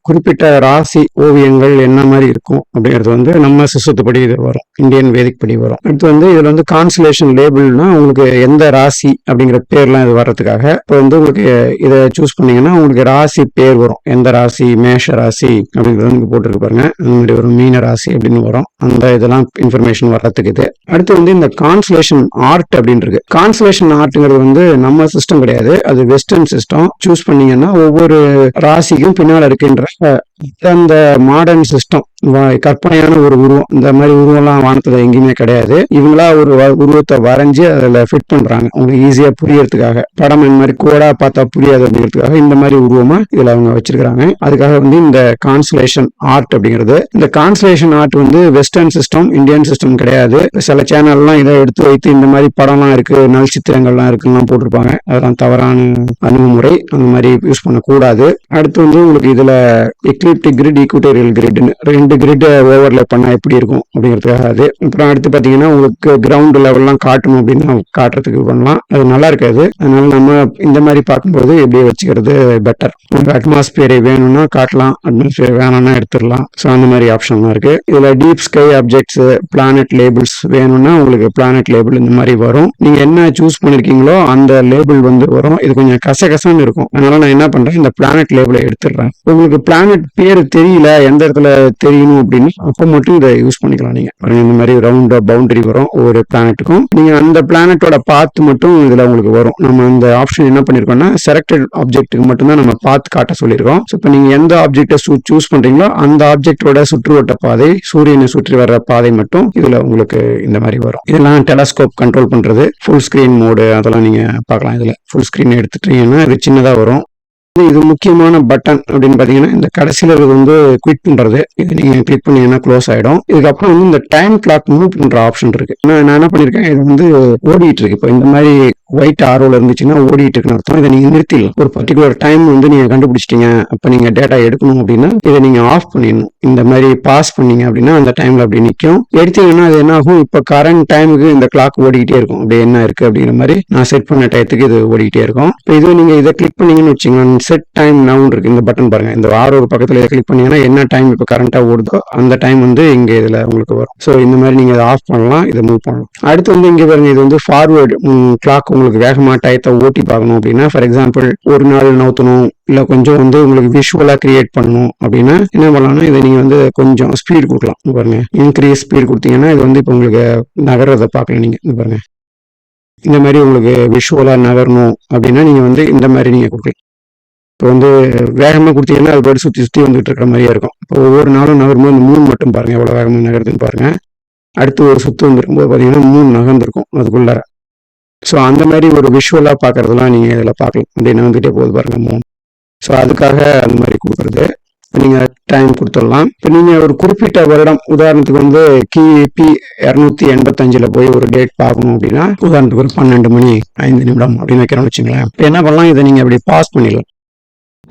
குறிப்பிட்ட ராசி ஓவியங்கள் என்ன மாதிரி இருக்கும் அப்படிங்கிறது வந்து நம்ம சிஸ்டத்துப்படி இது வரும், இந்தியன் வேதிக் படி வரும். அடுத்து வந்து இதுல வந்து கான்ஸ்டலேஷன் லேபிள்னா உங்களுக்கு எந்த ராசி அப்படிங்கிற பேர்லாம் இது வர்றதுக்காக இப்போ வந்து உங்களுக்கு இதை சூஸ் பண்ணீங்கன்னா உங்களுக்கு ராசி பேர் வரும். எந்த ராசி, மேஷ ராசி அப்படிங்கிறது இங்க போட்டுருக்கு பாருங்க, அந்த மாதிரி வரும். மீன ராசி அப்படின்னு வரும். அந்த இதெல்லாம் இன்ஃபர்மேஷன் வர்றதுக்கு இது. அடுத்து வந்து இந்த கான்ஸ்டலேஷன் ஆர்ட் அப்படின்னு இருக்கு. கான்ஸ்டலேஷன் ஆர்ட்ங்கிறது வந்து நம்ம சிஸ்டம் கிடையாது, அது வெஸ்டர்ன் சிஸ்டம். சூஸ் பண்ணீங்கன்னா ஒவ்வொரு ராசிக்கும் பின்னால் இருக்கின்ற அந்த மாடர்ன் சிஸ்டம் கற்பனையான ஒரு உருவம், இந்த மாதிரி உருவம்லாம் வானத்துல எங்கேயுமே கிடையாது. இவங்களா ஒரு உருவத்தை வரைஞ்சி அதில் ஃபிட் பண்றாங்க உங்களுக்கு ஈஸியா புரியறதுக்காக. படம் இந்த மாதிரி கோடா பார்த்தா புரியாது அப்படிங்கிறதுக்காக இந்த மாதிரி உருவமா இதுல அவங்க வச்சிருக்காங்க. அதுக்காக வந்து இந்த கான்ஸ்டலேஷன் ஆர்ட் அப்படிங்கிறது. இந்த கான்ஸ்டலேஷன் ஆர்ட் வந்து வெஸ்டர்ன் சிஸ்டம், இந்தியன் சிஸ்டம் கிடையாது. சில சேனல்லாம் இதை எடுத்து வைத்து இந்த மாதிரி படம்லாம் இருக்கு, நல் சித்திரங்கள்லாம் இருக்குன்னு போட்டிருப்பாங்க. அதெல்லாம் தவறான அணுகுமுறை, அந்த மாதிரி யூஸ் பண்ணக்கூடாது. அடுத்து வந்து உங்களுக்கு இதுல எக்லிப்டிக் கிரிட், ஈக்குட்டோரியல் கிரிட்னு 2 கிரிட் ஓவர்லே பண்ணா எப்படி இருக்கும் அப்படிங்கிறதுக்காக அது. அப்புறம் அடுத்து பாத்தீங்கன்னா உங்களுக்கு கிரவுண்ட் லெவல்லாம் காட்டணும் அப்படின்னா காட்டுறதுக்கு பண்ணலாம், அது நல்லா இருக்காது. அதனால நம்ம இந்த மாதிரி பார்க்கும்போது எப்படியே வச்சுக்கிறது பெட்டர். உங்களுக்கு அட்மாஸ்பியர் வேணும்னா காட்டலாம், அட்மாஸ்பியர் வேணும்னா எடுத்துடலாம். ஸோ அந்த மாதிரி ஆப்ஷன்லாம் இருக்கு. இதுல deep sky objects, planet labels வேணும்னா உங்களுக்கு பிளானட் லேபிள் இந்த மாதிரி வரும். நீங்க என்ன சூஸ் பண்ணிருக்கீங்களோ அந்த லேபிள் வந்து வரும். இது கொஞ்சம் கசகசன்னு இருக்கும், அதனால நான் என்ன பண்றேன், இந்த பிளானட் லேபிளை எடுத்துடுறேன். உங்களுக்கு பிளானட் பேர் தெரியல, எந்த இடத்துல தெரியணும் அப்படின்னு அப்போ மட்டும் இதை யூஸ் பண்ணிக்கலாம். நீங்க இந்த மாதிரி ரவுண்டா பவுண்டரி வரும் ஒவ்வொரு பிளானட்டுக்கும். நீங்க அந்த பிளானட்டோட பாத்து மட்டும் இதுல உங்களுக்கு வரும். நம்ம இந்த ஆப்ஷன் என்ன பண்ணிருக்கோம்னா செலக்டட் ஆப்ஜெக்ட்டுக்கு மட்டும்தான் நம்ம பாத்து காட்ட சொல்லியிருக்கோம். இப்போ நீங்க எந்த ஆப்ஜெக்டை சூஸ் பண்றீங்களோ அந்த ஆப்ஜெக்டோட சுற்றுவட்ட பாதை, சூரியனை சுற்றி வர்ற பாதை மட்டும் இதுல உங்களுக்கு இந்த மாதிரி வரும். இதெல்லாம் டெலஸ்கோப் கண்ட்ரோல் பண்றது, ஃபுல் ஸ்கிரீன் மோடு, அதெல்லாம் நீங்க பார்க்கலாம். இதுல ஃபுல் ஸ்கிரீன் எடுத்துட்டீங்கன்னா இது சின்னதா வரும். இது முக்கியமான பட்டன் அப்படின்னு பார்த்தீங்கன்னா இந்த கடைசியில் இருக்கிறது வந்து குவிட் பண்ணுறது. இது நீங்கள் கிளிக் பண்ணீங்கன்னா க்ளோஸ் ஆகிடும். இதுக்கப்புறம் வந்து இந்த டைம் கிளாக் மூவ் பண்ணுற ஆப்ஷன் இருக்கு. நான் என்ன பண்ணியிருக்கேன், இது வந்து ஓடிட்டு இருக்கு. இப்போ இந்த மாதிரி ஒயிட் ஆரோவில் இருந்துச்சுன்னா ஓடிட்டு இருக்குன்னு அர்த்தம். இதை நீங்கள் நிறுத்திடலாம். ஒரு பர்டிகுலர் டைம் வந்து நீங்கள் கண்டுபிடிச்சிட்டீங்க, அப்போ நீங்கள் டேட்டா எடுக்கணும் அப்படின்னா இதை நீங்கள் ஆஃப் பண்ணிடணும். இந்த மாதிரி பாஸ் பண்ணீங்க அப்படின்னா அந்த டைமில் அப்படி நிற்கும். எடுத்தீங்கன்னா அது என்ன ஆகும், இப்போ கரண்ட் டைமுக்கு இந்த கிளாக் ஓடிக்கிட்டே இருக்கும். அப்படி என்ன இருக்குது அப்படிங்கிற மாதிரி நான் செட் பண்ண டயத்துக்கு இது ஓடிக்கிட்டே இருக்கும். இப்போ இது நீங்கள் இதை கிளிக் பண்ணீங்கன்னு வச்சுக்கோங்க, செட் டைம் நவுன் இருக்கு இந்த பட்டன் பாருங்க. இந்த ஆரோட பக்கத்தில் இதை கிளிக் பண்ணீங்கன்னா என்ன டைம் இப்போ கரண்ட்டாக ஓடுதோ அந்த டைம் வந்து இங்கே இதில் உங்களுக்கு வரும். ஸோ இந்த மாதிரி நீங்கள் இதை ஆஃப் பண்ணலாம், இதை மூவ் பண்ணலாம். அடுத்து வந்து இங்கே பாருங்க, இது வந்து ஃபார்வேர்டு கிளாக். உங்களுக்கு வேகமாக டயத்தை ஓட்டி பார்க்கணும் அப்படின்னா, ஃபார் எக்ஸாம்பிள் ஒரு நாள் நவுத்தணும், இல்லை கொஞ்சம் வந்து உங்களுக்கு விஷுவலாக கிரியேட் பண்ணணும் அப்படின்னா என்ன பண்ணலாம்னா, இதை நீங்கள் வந்து கொஞ்சம் ஸ்பீட் கொடுக்கலாம். பாருங்க, இன்க்ரீஸ் ஸ்பீட் கொடுத்தீங்கன்னா இது வந்து இப்போ உங்களுக்கு நகர்றதை பார்க்கலாம். நீங்கள் பாருங்க, இந்த மாதிரி உங்களுக்கு விஷுவலாக நகரணும் அப்படின்னா நீங்கள் வந்து இந்த மாதிரி நீங்கள் கொடுக்கலாம். இப்போ வந்து வேகமாக கொடுத்தீங்கன்னா அது பாட்டு சுற்றி சுற்றி வந்துட்டு இருக்கிற மாதிரியே இருக்கும். இப்போ ஒவ்வொரு நாளும் நகரும்போது அந்த மூணு மட்டும் பாருங்கள் எவ்வளோ வேகமாக நகருதுன்னு பாருங்கள். அடுத்து ஒரு சுற்று வந்துருக்கும்போது பார்த்தீங்கன்னா 3 நகர்ந்துருக்கும் அதுக்குள்ளார. ஸோ அந்த மாதிரி ஒரு விஷுவலாக பார்க்குறதுலாம் நீங்கள் இதில் பார்க்கலாம். அப்படின்னு வந்துகிட்டே போகுது பாருங்கள் 3. ஸோ அதுக்காக அந்த மாதிரி கொடுக்குறது. நீங்கள் டைம் கொடுத்துடலாம். இப்போ நீங்கள் ஒரு குறிப்பிட்ட வருடம், உதாரணத்துக்கு வந்து கிபி 285 போய் ஒரு டேட் பார்க்கணும் அப்படின்னா, உதாரணத்துக்கு ஒரு 12:05 அப்படின்னு வைக்கிறோம்னு வச்சுங்களேன். இப்போ என்ன பண்ணலாம், இதை நீங்கள் அப்படி பாஸ் பண்ணிடலாம்.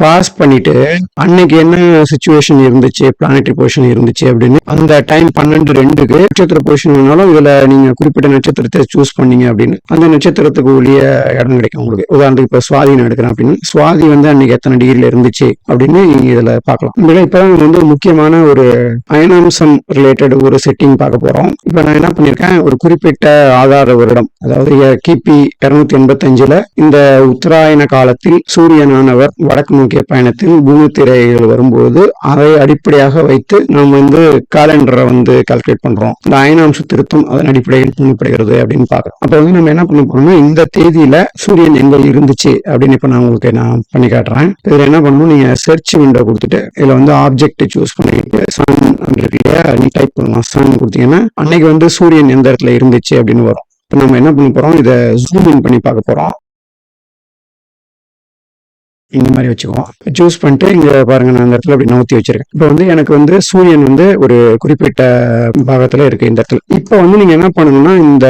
பாஸ் பண்ணிட்டு அன்னைக்கு என்ன சிச்சுவேஷன் இருந்துச்சு, பிளானட்டரி பொசிஷன் இருந்துச்சு அப்படின்னு அந்த டைம் 12:02 நட்சத்திர பொசிஷன் வேணாலும் இதுல நீங்க குறிப்பிட்ட நட்சத்திரத்தை சூஸ் பண்ணீங்க அப்படின்னு அந்த நட்சத்திரத்துக்கு உரிய இடம் கிடைக்கும் உங்களுக்கு. உதாரணத்துக்கு இப்போ சுவாதி நான் எடுக்கிறேன் அப்படின்னு, சுவாதி வந்து அன்னைக்கு எத்தனை டிகிரில இருந்துச்சு அப்படின்னு நீங்க இதுல பார்க்கலாம். இதுல இப்போ வந்து முக்கியமான ஒரு அயனாம்சம் ரிலேட்டட் ஒரு செட்டிங் பார்க்க போறோம். இப்போ நான் என்ன பண்ணிருக்கேன், ஒரு குறிப்பிட்ட ஆதார வருடம், அதாவது கிபி 285 இந்த உத்தராயண காலத்தில் சூரியனானவர் வடக்கு நோக்கிய பயணத்தில் பூமி திரைகள் வரும்போது அதை அடிப்படையாக வைத்து நாம் வந்து காலண்டரை வந்து கால்குலேட் பண்றோம். இந்த அயனாம்ச திருத்தம் அதன் அடிப்படையில் பண்ணப்படுகிறது அப்படின்னு பார்க்கறோம். அப்ப வந்து நம்ம என்ன பண்ண போறோம்னா, இந்த தேதியில சூரியன் எங்க இருந்துச்சு அப்படின்னு இப்ப நான் உங்களுக்கு நான் பண்ணி காட்டுறேன். இதுல என்ன பண்ணணும், நீங்க சர்ச் விண்டோ கொடுத்துட்டு இதுல வந்து ஆப்ஜெக்ட் சூஸ் பண்ணிட்டு சன் இருக்கு இல்லையா, நீ டைப் பண்ணலாம். சன் கொடுத்தீங்கன்னா அன்னைக்கு வந்து சூரியன் எந்த இடத்துல இருந்துச்சு அப்படின்னு வரும். இப்ப நம்ம என்ன பண்ண போறோம், இதை ஜூம் இன் பண்ணி பார்க்க போறோம். இந்த மாதிரி வச்சுக்குவோம். சூஸ் பண்ணிட்டு இங்க பாருங்க, நான் இந்த இடத்துல அப்படி நவுத்தி வச்சிருக்கேன். இப்போ வந்து எனக்கு வந்து சூரியன் வந்து ஒரு குறிப்பிட்ட பாகத்துல இருக்கு இந்த இடத்துல. இப்போ வந்து நீங்க என்ன பண்ணணும்னா, இந்த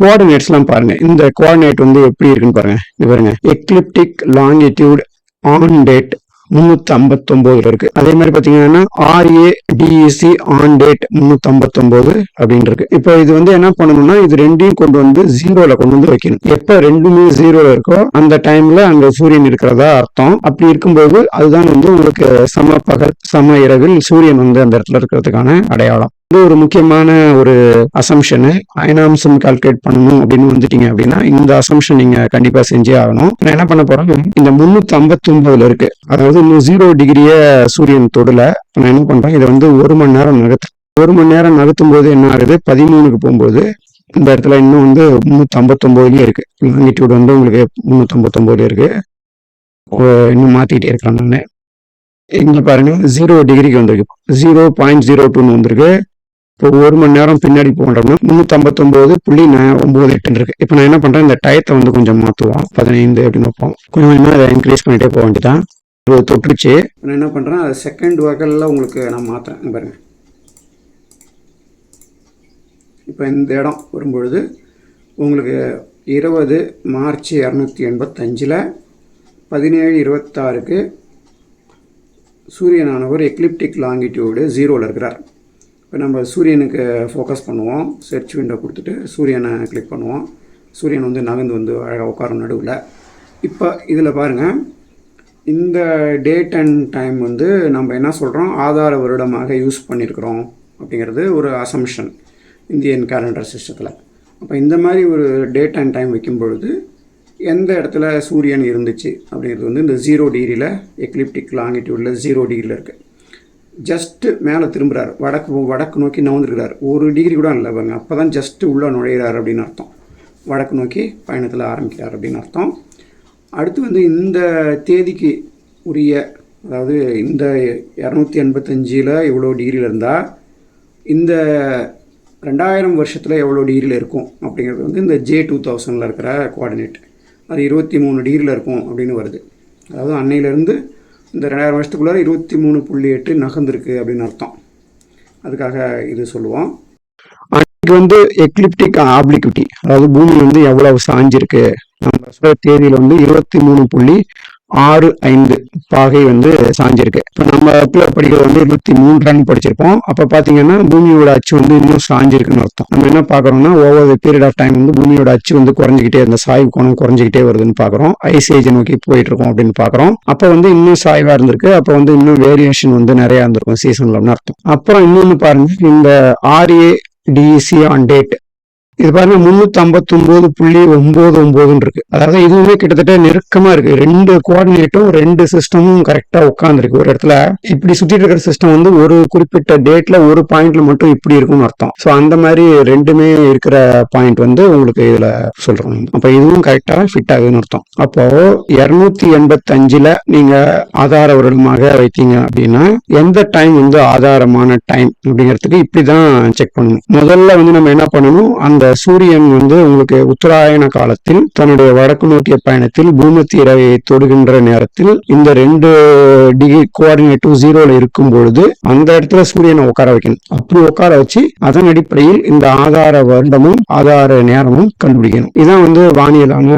கோஆர்டினேட்ஸ் எல்லாம் பாருங்க. இந்த கோஆர்டினேட் வந்து எப்படி இருக்குன்னு பாருங்க. இது பாருங்க, எக்லிப்டிக் லாங்கிடியூட் ஆன் டேட் 359 இருக்கு. அதே மாதிரி பாத்தீங்கன்னா RADEC ஆன் டேட் 359 அப்படின்னு இருக்கு. இப்போ இது வந்து என்ன பண்ணணும்னா, இது ரெண்டையும் கொண்டு வந்து ஜீரோல கொண்டு வந்து வைக்கணும். எப்ப ரெண்டுமே ஜீரோல இருக்கோ அந்த டைம்ல அங்க சூரியன் இருக்கிறதா அர்த்தம். அப்படி இருக்கும்போது அதுதான் வந்து உங்களுக்கு சம பகல் சம இரவில் சூரியன் வந்து அந்த இடத்துல இருக்கிறதுக்கான அடையாளம். இது ஒரு முக்கியமான ஒரு அசம்ஷனு. அயனாம்சம் கால்குலேட் பண்ணணும் அப்படின்னு வந்துட்டீங்க அப்படின்னா இந்த அசம்ஷன் நீங்க கண்டிப்பா செஞ்சே ஆகணும். நான் என்ன பண்ண போறேன், இந்த 359 இருக்கு, அதாவது இன்னும் 0 டிகிரிய சூரியன் தொடல. நான் என்ன பண்றேன், இதை வந்து 1 மணி நேரம் நகர்த்து. 1 மணி நேரம் நகர்த்தும் போது என்ன ஆகுது, 13க்கு போகும்போது இந்த இடத்துல இன்னும் வந்து 359 இருக்கு. லாங்கிடியூட் வந்து உங்களுக்கு 359 இருக்கு. இன்னும் மாத்திட்டே இருக்கிறேன் நான். இங்க பாருங்க 0 டிகிரிக்கு வந்திருக்கு, 0.02 வந்திருக்கு. இப்போ 1 மணி நேரம் பின்னாடி போன்றோம்னா 359.98 இருக்கு. இப்போ நான் என்ன பண்றேன், இந்த டயத்தை வந்து கொஞ்சம் மாற்றுவோம். 15 அப்படின்னு வைப்போம். கொஞ்சம் கொஞ்சமாக அதை இன்க்ரீஸ் பண்ணிட்டே போக வேண்டியதான். தொட்டுருச்சு. நான் என்ன பண்றேன், அது செகண்ட் வகையில் உங்களுக்கு நான் மாற்றுறேன் பாருங்க. இப்போ இந்த இடம் வரும்பொழுது உங்களுக்கு 20 மார்ச் 285 17:26 சூரியனானவர் எக்லிப்டிக் லாங்கிடியூடு 0ல் இருக்கிறார். இப்போ நம்ம சூரியனுக்கு ஃபோக்கஸ் பண்ணுவோம். சர்ச் விண்டோ கொடுத்துட்டு சூரியனை கிளிக் பண்ணுவோம். சூரியன் வந்து நகர்ந்து வந்து அழகாக உட்காரும் நடுவில். இப்போ இதில் பாருங்கள், இந்த டேட் அண்ட் டைம் வந்து நம்ம என்ன சொல்கிறோம், ஆதார வருடமாக யூஸ் பண்ணியிருக்கிறோம் அப்படிங்கிறது ஒரு அசம்ஷன் இந்தியன் கேலண்டர் சிஸ்டத்தில். அப்போ இந்த மாதிரி ஒரு டேட் அண்ட் டைம் வைக்கும் பொழுது எந்த இடத்துல சூரியன் இருந்துச்சு அப்படிங்கிறது வந்து இந்த 0 டிகிரியில் எக்லிப்டிக் லாங்கிடியூடில் 0 டிகிரியில் இருக்குது. ஜஸ்ட்டு மேலே திரும்புகிறார், வடக்கு நோக்கி நகர்ந்துருக்கிறார். 1 டிகிரி கூட இல்லை பாருங்க. அப்போ தான் ஜஸ்ட்டு உள்ளே நுழைகிறார் அப்படின்னு அர்த்தம். வடக்கு நோக்கி பயணத்தில் ஆரம்பிக்கிறார் அப்படின்னு அர்த்தம். அடுத்து வந்து இந்த தேதிக்கு உரிய, அதாவது இந்த 285 எவ்வளோ டிகிரியில் இருந்தால் இந்த 2000 வருஷத்தில் எவ்வளோ டிகிரியில் இருக்கும் அப்படிங்கிறது வந்து இந்த J2000 இருக்கிற கோஆர்டினேட். அது 23 டிகிரியில் இருக்கும் அப்படின்னு வருது. அதாவது அன்னையிலேருந்து இந்த 2000 வருஷத்துக்குள்ளார 23.8 நகர்ந்துருக்கு அப்படின்னு அர்த்தம். அதுக்காக இது சொல்லுவோம். அன்றைக்கு வந்து எக்லிப்டிக் ஆப்ளிக்விட்டி, அதாவது பூமி வந்து எவ்வளவு சாஞ்சிருக்கு, நம்ம சொல்ற தேதியில் வந்து 23.65 பாகை வந்து சாஞ்சிருக்கு. இப்போ நம்ம படிக்கிறது வந்து 23 படிச்சிருப்போம். அப்போ பார்த்தீங்கன்னா பூமியோட அச்சு வந்து இன்னும் சாஞ்சிருக்குன்னு அர்த்தம். நம்ம என்ன பார்க்குறோம்னா over the period of time வந்து பூமியோட அச்சு வந்து குறைஞ்சிக்கிட்டே, அந்த சாய்வு கோணம் குறைஞ்சிக்கிட்டே வருதுன்னு பார்க்குறோம். ஐஸ் ஏஜ் நோக்கி போயிட்டு இருக்கோம் அப்படின்னு பார்க்குறோம். அப்போ வந்து இன்னும் சாய்வாக இருந்திருக்கு. அப்போ வந்து இன்னும் வேரியேஷன் வந்து நிறையா இருந்திருக்கும் சீசன்லன்னு அர்த்தம். அப்புறம் இன்னொன்று பாருங்க, இந்த RADC ஆன் டேட் இது பாருங்க 359.99 இருக்கு. அதாவது இதுவுமே கிட்டத்தட்ட நெருக்கமா இருக்கு. ரெண்டு கோஆர்டினேட்டும் ரெண்டு சிஸ்டமும் கரெக்டா உட்காந்துருக்கு ஒரு இடத்துல. இப்படி சுத்திட்டு இருக்கிற சிஸ்டம் வந்து ஒரு குறிப்பிட்ட டேட்ல ஒரு பாயிண்ட்ல மட்டும் இப்படி இருக்கும்னு அர்த்தம். ஸோ அந்த மாதிரி ரெண்டுமே இருக்கிற பாயிண்ட் வந்து உங்களுக்கு இதுல சொல்றோம். அப்ப இதுவும் கரெக்டா ஃபிட் ஆகுதுன்னு அர்த்தம். அப்போ 285ல நீங்க ஆதார வருடமாக வைத்தீங்க அப்படின்னா எந்த டைம் வந்து ஆதாரமான டைம் அப்படிங்கிறதுக்கு இப்படிதான் செக் பண்ணணும். முதல்ல வந்து நம்ம என்ன பண்ணணும், அந்த சூரியன் வந்து உங்களுக்கு உத்தராயண காலத்தில் தன்னுடைய வடக்கு நோக்கிய பயணத்தில் பூமத்திய ரேகையை தொடுகின்ற நேரத்தில் இந்த 2 டிகிரி கோஆர்டினேட்டும் 0ல இருக்கும் பொழுது அந்த இடத்துல சூரியனை உட்கார வைக்கணும். அப்படி உட்கார வச்சு அதன் அடிப்படையில் இந்த ஆதார வருடமும் ஆதார நேரமும் கண்டுபிடிக்கணும். இதான் வந்து வானியலான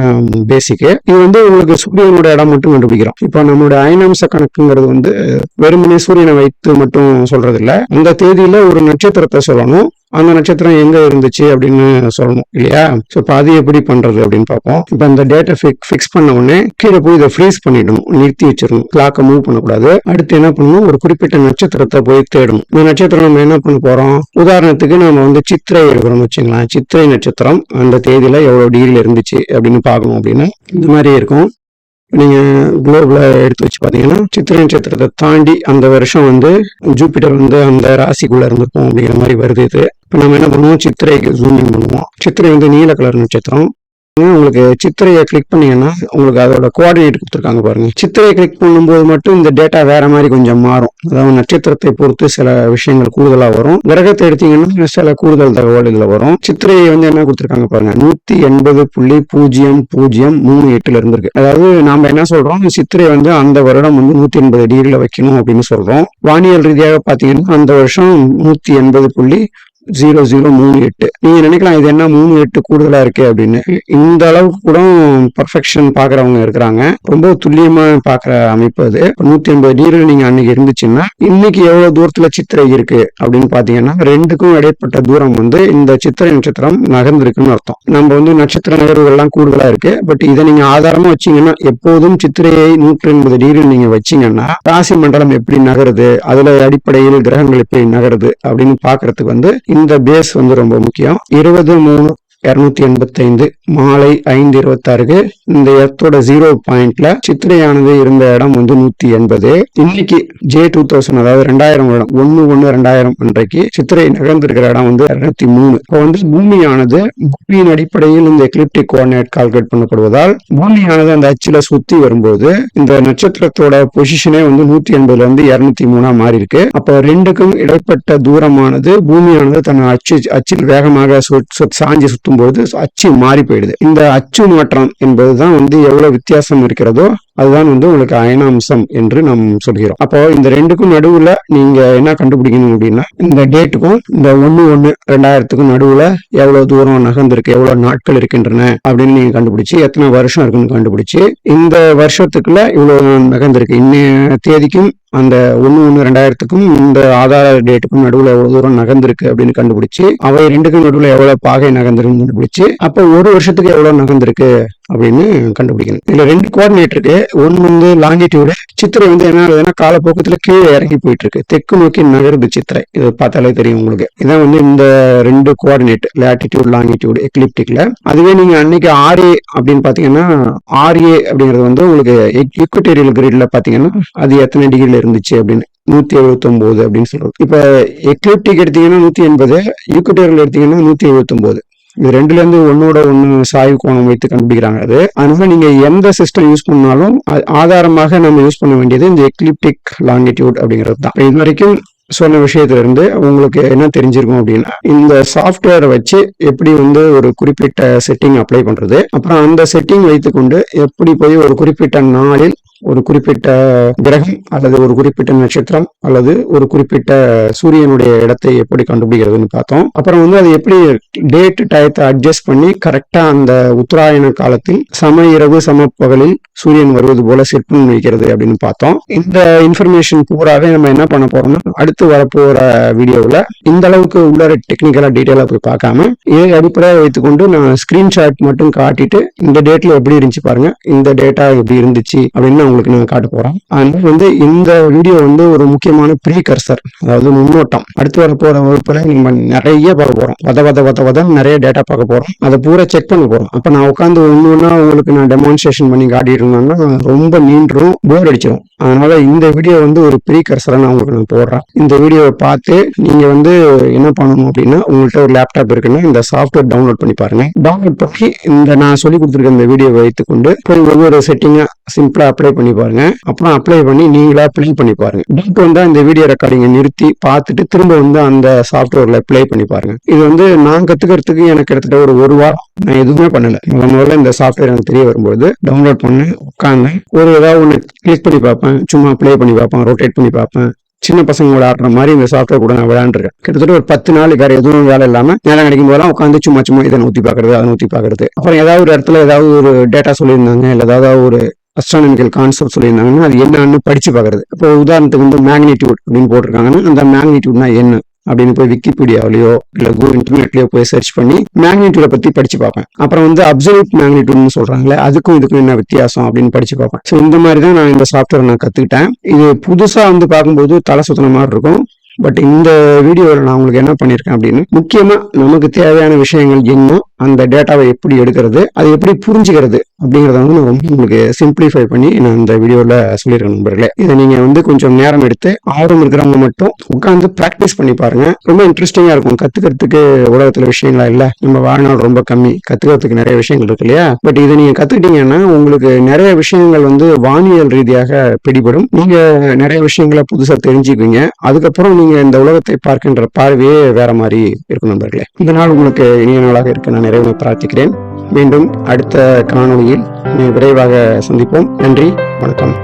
பேசிக். இது வந்து உங்களுக்கு சூரியனோட இடம் மட்டும் கண்டுபிடிக்கிறோம். இப்போ நம்மளுடைய அயனாம்ச கணக்குங்கிறது வந்து வெறுமனே சூரியனை வைத்து மட்டும் சொல்றது இல்ல. அந்த தேதியில ஒரு நட்சத்திரத்தை சொல்லணும், அந்த நட்சத்திரம் எங்க இருந்துச்சு அப்படின்னு சொல்லணும் இல்லையா. ஸோ இப்போ அது எப்படி பண்றது அப்படின்னு பார்ப்போம். இப்போ இந்த டேட்டா ஃபிக்ஸ் பண்ண உடனே கீழே போய் இதை ஃப்ரீஸ் பண்ணிடணும், நிறுத்தி வச்சிடணும், கிளாக்கை மூவ் பண்ணக்கூடாது. அடுத்து என்ன பண்ணணும், ஒரு குறிப்பிட்ட நட்சத்திரத்தை போய் தேடணும். இந்த நட்சத்திரம் நம்ம என்ன பண்ண போறோம், உதாரணத்துக்கு நம்ம வந்து சித்திரை எடுக்கிறோம்னு வச்சுக்கலாம். சித்திரை நட்சத்திரம் அந்த தேதியில எவ்வளவு டிகிரில இருந்துச்சு அப்படின்னு பார்க்கணும். அப்படின்னா இந்த மாதிரி இருக்கும். நீங்க குளோப்ல எடுத்து வச்சு பாத்தீங்கன்னா சித்திரை நட்சத்திரத்தை தாண்டி அந்த வருஷம் வந்து ஜூபிட்டர் வந்து அந்த ராசிக்குள்ள இருந்திருக்கும் அப்படிங்கிற மாதிரி வருது. இது இப்போ நம்ம என்ன பண்ணுவோம், சித்திரைக்கு ஜூம் இன் பண்ணுவோம். சித்திரை வந்து நீல கலர் நட்சத்திரம். உங்களுக்கு சித்திரையை கிளிக் பண்ணீங்கன்னா உங்களுக்கு அதோட கோஆர்டினேட் கொடுத்துருக்காங்க பாருங்க. சித்திரையை கிளிக் பண்ணும்போது மட்டும் இந்த டேட்டா வேற மாதிரி கொஞ்சம் மாறும். அதாவது நட்சத்திரத்தை பொறுத்து சில விஷயங்கள் கூடுதலா வரும். கிரகத்தை எடுத்தீங்கன்னா சில கூடுதல் தகவல் இதுல வரும். சித்திரையை வந்து என்ன கொடுத்துருக்காங்க பாருங்க, 180.0038 இருந்திருக்கு. அதாவது நாம என்ன சொல்றோம், சித்திரை வந்து அந்த வருடம் வந்து 180 டிகிரில வைக்கணும் அப்படின்னு சொல்றோம். வானியல் ரீதியாக பாத்தீங்கன்னா அந்த வருஷம் 180.0038. நீங்க நினைக்கலாம் இது என்ன 3.8 கூடுதலா இருக்கு அப்படின்னு. இந்த அளவுக்கு கூட பர்ஃபெக்ஷன் பாக்குறவங்க இருக்கிறாங்க. ரொம்ப துல்லியமா பாக்குற அமைப்பு அது. 180 டிகிரி நீங்க அன்னைக்கு இருந்துச்சுன்னா இன்னைக்கு எவ்வளவு தூரத்துல சித்திரை இருக்கு அப்படின்னு பாத்தீங்கன்னா ரெண்டுக்கும் இடைப்பட்ட தூரம் வந்து இந்த சித்திரை நட்சத்திரம் நகர்ந்திருக்குன்னு அர்த்தம். நம்ம வந்து நட்சத்திர நகர்வுகள்லாம் கூடுதலா இருக்கு. பட் இதை நீங்க ஆதாரமா வச்சீங்கன்னா, எப்போதும் சித்திரையை 180 டிகிரி நீங்க வச்சீங்கன்னா ராசி மண்டலம் எப்படி நகருது, அதுல அடிப்படையில் கிரகங்கள் எப்படி நகருது அப்படின்னு பாக்குறதுக்கு வந்து இந்த பேஸ் வந்து ரொம்ப முக்கியம். 20/3/285 மாலை 5:26 இந்த எர்த்தோட 0 பாயிண்ட்ல சித்திரையானது இருந்த இடம் வந்து 180. இன்னைக்கு J2000 அதாவது 2000 வருடம் 1/1/2000 அன்றைக்கு சித்திரை நகர்ந்திருக்கிற இடம் வந்து 203. இப்போ வந்து பூமியானது பூமியின் அடிப்படையில் இந்த எக்லிப்டிக் கோஆர்டினேட் கால்குலேட் பண்ணப்படுவதால் பூமியானது அந்த அச்சில சுத்தி வரும்போது இந்த நட்சத்திரத்தோட பொசிஷனே வந்து 180ல இருந்து 203 மாறி இருக்கு. அப்ப ரெண்டுக்கும் இடைப்பட்ட தூரமானது பூமியானது தன் அச்சில் வேகமாக சாஞ்சி சுத்தும் போது அச்சு மாறி போயிடுது. இந்த அச்சு மாற்றம் என்பதுதான் வந்து எவ்வளவு வித்தியாசம் இருக்கிறதோ அதுதான் வந்து உங்களுக்கு அயனாம்சம் என்று நாம் சொல்கிறோம். அப்போ இந்த ரெண்டுக்கும் நடுவுல நீங்க என்ன கண்டுபிடிக்கணும் அப்படின்னா, இந்த டேட்டுக்கும் இந்த 1/1/2000க்கும் நடுவுல எவ்வளவு தூரம் நகர்ந்திருக்கு, எவ்வளவு நாட்கள் இருக்கின்றன அப்படின்னு நீங்க கண்டுபிடிச்சு, எத்தனை வருஷம் இருக்குன்னு கண்டுபிடிச்சு, இந்த வருஷத்துக்குள்ள இவ்வளவு நகர்ந்திருக்கு, இன்னைய தேதிக்கும் அந்த 1/1/2000க்கும் இந்த ஆதார டேட்டுக்கும் நடுவுல எவ்வளவு தூரம் நகர்ந்திருக்கு அப்படின்னு கண்டுபிடிச்சு, அவை ரெண்டுக்கும் நடுவுல எவ்வளவு பாகை நகர்ந்திருக்குன்னு கண்டுபிடிச்சு, அப்ப ஒரு வருஷத்துக்கு எவ்வளவு நகர்ந்திருக்கு அப்படின்னு கண்டுபிடிக்கணும். இதுல 2 கோஆர்டினேட் இருக்கு. ஒன்னு வந்து லாங்கிடியூடு. சித்திரை வந்து என்ன ஆகுதுன்னா காலப்போக்கத்துல கீழே இறங்கி போயிட்டு இருக்கு, தெற்கு நோக்கி நகருது சித்திரை. இது பார்த்தாலே தெரியும் உங்களுக்கு. இதான் வந்து இந்த 2 கோஆர்டினேட், லாட்டிடியூட் லாங்கிடியூடு எக்லிப்டிக்ல. அதுவே நீங்க அன்னைக்கு RA அப்படின்னு பாத்தீங்கன்னா, RA அப்படிங்கிறது வந்து உங்களுக்கு ஈக்குவட்டோரியல் கிரிட்ல பாத்தீங்கன்னா அது எத்தனை டிகிரில இருந்துச்சு அப்படின்னு 179 அப்படின்னு சொல்றது. இப்ப எக்லிப்டிக் எடுத்தீங்கன்னா 180, ஈக்குவட்டோரியல் எடுத்தீங்கன்னா 179. இது ரெண்டுல இருந்து ஒன்னோட ஒன்னு சாய்வு கோணம் வைத்து கண்டுபிடிக்கிறாங்க. அது அதனால நீங்க எந்த சிஸ்டம் யூஸ் பண்ணாலும் ஆதாரமாக நம்ம யூஸ் பண்ண வேண்டியது இந்த எக்லிப்டிக் லாங்கிடியூட் அப்படிங்கிறது தான். இது வரைக்கும் சொன்ன விஷயத்துல இருந்து உங்களுக்கு என்ன தெரிஞ்சிருக்கும் அப்படின்னா, இந்த சாஃப்ட்வேரை வச்சு எப்படி வந்து ஒரு குறிப்பிட்ட செட்டிங் அப்ளை பண்றது, அப்புறம் அந்த செட்டிங் வைத்துக்கொண்டு எப்படி போய் ஒரு குறிப்பிட்ட நாளில் ஒரு குறிப்பிட்ட கிரகம் அல்லது ஒரு குறிப்பிட்ட நட்சத்திரம் அல்லது ஒரு குறிப்பிட்ட சூரியனுடைய இடத்தை எப்படி கண்டுபிடிக்கிறதுன்னு பார்த்தோம். அப்புறம் வந்து அது எப்படி டேட் டயத்தை அட்ஜஸ்ட் பண்ணி கரெக்டா அந்த உத்தராயண காலத்தில் சம இரவு சம பகலில் சூரியன் வருவது போல செட் பண்ணி வைக்கிறது அப்படின்னு பார்த்தோம். இந்த இன்ஃபர்மேஷன் பூராவே நம்ம என்ன பண்ண போறோம்னா அடுத்து வரப்போற வீடியோவில் இந்த அளவுக்கு உள்ள டெக்னிக்கலா டீட்டெயிலா போய் பார்க்காம இதை அடிப்படையாக வைத்துக்கொண்டு நான் ஸ்கிரீன்ஷாட் மட்டும் காட்டிட்டு இந்த டேட்ல எப்படி இருந்துச்சு பாருங்க, இந்த டேட்டா எப்படி இருந்துச்சு அப்படின்னு உங்களுக்கு நான் காட்ட போறேன். அதனால வந்து இந்த வீடியோ வந்து ஒரு முக்கியமான ப்ரீகர்சர், அதாவது முன்னோட்டம். அடுத்து வர போற வகுப்புல நம்ம நிறைய பார்க்க போறோம், நிறைய டேட்டா பார்க்க போறோம், அதை பூரா செக் பண்ண போறோம். அப்ப நான் உட்காந்து ஒண்ணு உங்களுக்கு நான் டெமான்ஸ்ட்ரேஷன் பண்ணி காட்டிட்டு இருந்தேன்னா ரொம்ப நீண்டும் போர் அடிச்சிடும். அதனால இந்த வீடியோ வந்து ஒரு ப்ரீகர்சரா நான் உங்களுக்கு நான் போடுறேன். இந்த வீடியோவை பார்த்து நீங்க வந்து என்ன பண்ணணும் அப்படின்னா, உங்கள்கிட்ட ஒரு லேப்டாப் இருக்குன்னா இந்த சாஃப்ட்வேர் டவுன்லோட் பண்ணி பாருங்க. டவுன்லோட் பண்ணி இந்த நான் சொல்லி கொடுத்துருக்க இந்த வீடியோ வைத்துக்கொண்டு போய் ஒவ்வொரு செட்டிங்கா சிம்பிளா அப்ளை பண்ணி பாருங்க. அப்புறம் அப்ளை பண்ணி நீங்களா ப்ளே பண்ணி பாருங்க. டவுட் வந்தா இந்த வீடியோ ரெக்கார்டிங்கை நிறுத்தி பார்த்துட்டு திரும்ப வந்து அந்த சாஃப்ட்வேர்ல ப்ளே பண்ணி பாருங்க. இது வந்து நான் கத்துக்கிறதுக்கு எனக்கு கிட்டத்தட்ட ஒரு வாரம் நான் எதுவுமே பண்ணல. முதல்ல இந்த சாஃப்ட்வேர் எனக்கு தெரிய வரும்போது டவுன்லோட் பண்ணி உட்காந்து ஒரு ஏதாவது ஒன்று கிளிக் பண்ணி பார்ப்பேன், சும்மா ப்ளே பண்ணி பார்ப்பேன், ரொட்டேட் பண்ணி பார்ப்பேன். சின்ன பசங்க விளையாடுற மாதிரி இந்த சாஃப்ட்வேர் கூட நான் விளையாண்டுருக்கேன். கிட்டத்தட்ட ஒரு 10 நாள் வேற எதுவும் வேலை இல்லாம நேரம் கிடைக்கும் போதெல்லாம் உட்காந்து சும்மா இதை ஊற்றி பாக்குறது, அதை ஊற்றி பாக்குறது. அப்புறம் ஏதாவது ஒரு இடத்துல ஏதாவது ஒரு டேட்டா சொல்லியிருந்தாங்க, இல்லை ஏதாவது ஒரு அஸ்ட்ரானமிக்கல் கான்செப்ட் சொல்லியிருந்தாங்கன்னா அது என்னன்னு படிச்சு பாக்குறது. இப்போ உதாரணத்துக்கு வந்து மேக்னிடியூட் அப்படின்னு போட்டிருக்காங்கன்னா அந்த மேக்னிடியூட்னா என்ன அப்படின்னு போய் விக்கிபீடியாவிலயோ இல்ல கூகுள் இன்டர்நெட்லயோ போய் சர்ச் பண்ணி மேக்னிடியூட பத்தி படிச்சு பார்ப்பேன். அப்புறம் வந்து அப்சல்யூட் மேக்னிடியூட்னு சொல்றாங்களே, அதுக்கும் இதுக்கும் என்ன வித்தியாசம் அப்படின்னு படிச்சு பார்ப்பேன். ஸோ இந்த மாதிரி தான் நான் இந்த சாஃப்ட்வேர் நான் கத்துக்கிட்டேன். இது புதுசா வந்து பார்க்கும்போது தலை சுத்தின மாதிரி இருக்கும். பட் இந்த வீடியோவில் நான் உங்களுக்கு என்ன பண்ணியிருக்கேன் அப்படின்னு, முக்கியமா நமக்கு தேவையான விஷயங்கள் என்ன, அந்த டேட்டாவை எப்படி எடுக்கிறது, அதை எப்படி புரிஞ்சுக்கிறது அப்படிங்கிறத வந்து நான் ரொம்ப உங்களுக்கு சிம்பிளிஃபை பண்ணி நான் இந்த வீடியோவில் சொல்லியிருக்கேன் நண்பர்களே. இதை நீங்க வந்து கொஞ்சம் நேரம் எடுத்து ஆர்வம் இருக்கிறவங்க மட்டும் உட்காந்து ப்ராக்டிஸ் பண்ணி பாருங்க. ரொம்ப இன்ட்ரெஸ்டிங்கா இருக்கும். கத்துக்கிறதுக்கு உலகத்துல விஷயங்களா இல்லை, நம்ம வாழ்நாள் ரொம்ப கம்மி, கத்துக்கிறதுக்கு நிறைய விஷயங்கள் இருக்கு இல்லையா. பட் இதை நீங்க கத்துக்கிட்டீங்கன்னா உங்களுக்கு நிறைய விஷயங்கள் வந்து வானியல் ரீதியாக பிடிபடும். நீங்க நிறைய விஷயங்களை புதுசா தெரிஞ்சுக்குவீங்க. அதுக்கப்புறம் நீங்க இந்த உலகத்தை பார்க்கின்ற பார்வையே வேற மாதிரி இருக்கும் நண்பர்களே. இந்த நாள் உங்களுக்கு இனிய நாளாக இருக்க நான் நிறைவு பிரார்த்திக்கிறேன். மீண்டும் அடுத்த காணொளியில் விரைவாக சந்திப்போம். நன்றி, வணக்கம்.